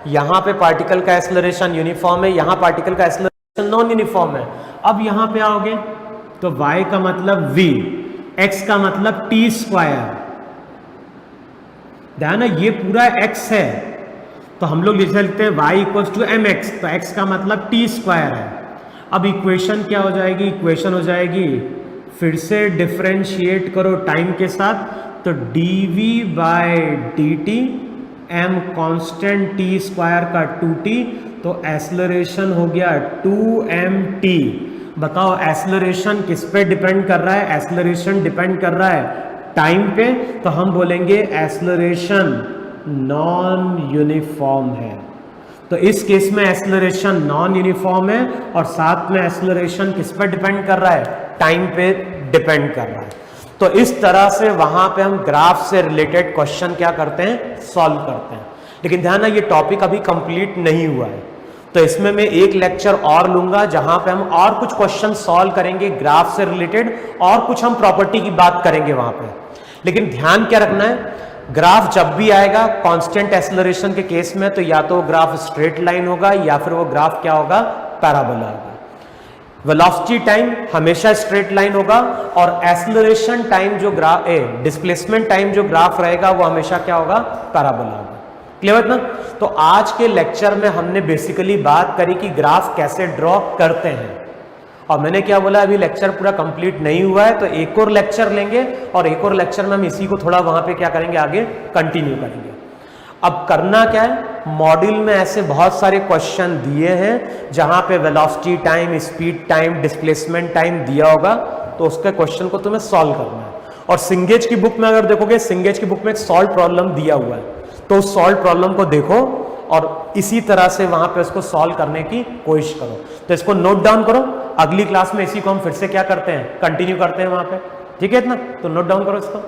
यहां पे पार्टिकल का एक्सेलरेशन यूनिफॉर्म है, यहां पार्टिकल का एक्सेलरेशन नॉन यूनिफॉर्म है। अब यहां पे आओगे तो y का मतलब v, x का मतलब t²। ध्यान है ये पूरा x है, तो हम लोग लिख सकते हैं y = mx, तो x का मतलब t² है। अब इक्वेशन क्या हो जाएगी, इक्वेशन हो जाएगी, फिर से डिफरेंशिएट करो टाइम के साथ, तो dv/dt, m कांस्टेंट t² का 2t, तो एक्सेलरेशन हो गया 2mt। बताओ एक्सेलरेशन किस पे डिपेंड कर रहा है, एक्सेलरेशन डिपेंड कर रहा है टाइम पे, तो हम बोलेंगे एक्सेलरेशन नॉन यूनिफॉर्म है। तो इस केस में एक्सेलरेशन नॉन यूनिफॉर्म है और साथ में एक्सेलरेशन किस पे डिपेंड कर रहा है, टाइम पे डिपेंड कर रहा है। तो इस तरह से वहां पे हम ग्राफ से रिलेटेड क्वेश्चन क्या करते हैं, सॉल्व करते हैं। लेकिन ध्यान है ये टॉपिक अभी कंप्लीट नहीं हुआ है, तो इसमें मैं एक लेक्चर और लूंगा जहां पे हम और कुछ क्वेश्चन सॉल्व करेंगे ग्राफ से रिलेटेड, और कुछ हम प्रॉपर्टी की बात करेंगे वहां पे। लेकिन ध्यान क्या रखना है, ग्राफ जब भी आएगा कांस्टेंट एक्सेलरेशन के केस में, तो या तो ग्राफ स्ट्रेट लाइन होगा या फिर वो ग्राफ क्या होगा, पैराबोला होगा। वेलोसिटी टाइम हमेशा स्ट्रेट लाइन होगा और एक्सेलरेशन टाइम जो ग्राफ डिस्प्लेसमेंट टाइम जो ग्राफ रहेगा वो हमेशा क्या होगा, पैराबोला होगा। क्लियर ना? तो आज के लेक्चर में हमने बेसिकली बात करी कि ग्राफ कैसे ड्रॉ करते हैं, और मैंने क्या बोला, अभी लेक्चर पूरा कंप्लीट नहीं हुआ है, तो एक और लेक्चर लेंगे और एक और लेक्चर में हम इसी को थोड़ा वहां पे क्या करेंगे, आगे कंटिन्यू करेंगे। अब करना क्या है, मॉड्यूल में ऐसे बहुत सारे क्वेश्चन दिए हैं जहां पे velocity time, speed time, displacement time दिया होगा, तो उसके क्वेश्चन को तुम्हें सॉल्व करना है। और सिंगेज की बुक में अगर देखोगे, सिंगेज की बुक में एक सॉल्व प्रॉब्लम दिया हुआ है, तो उस सॉल्व प्रॉब्लम को देखो और इसी तरह से वहां पे उसको सॉल्व करने की कोशिश करो। तो इसको नोट डाउन करो, अगली क्लास में इसी को हम फिर से क्या करते हैं, कंटिन्यू करते हैं वहां पे। ठीक है इतना, तो नोट डाउन करो इसको।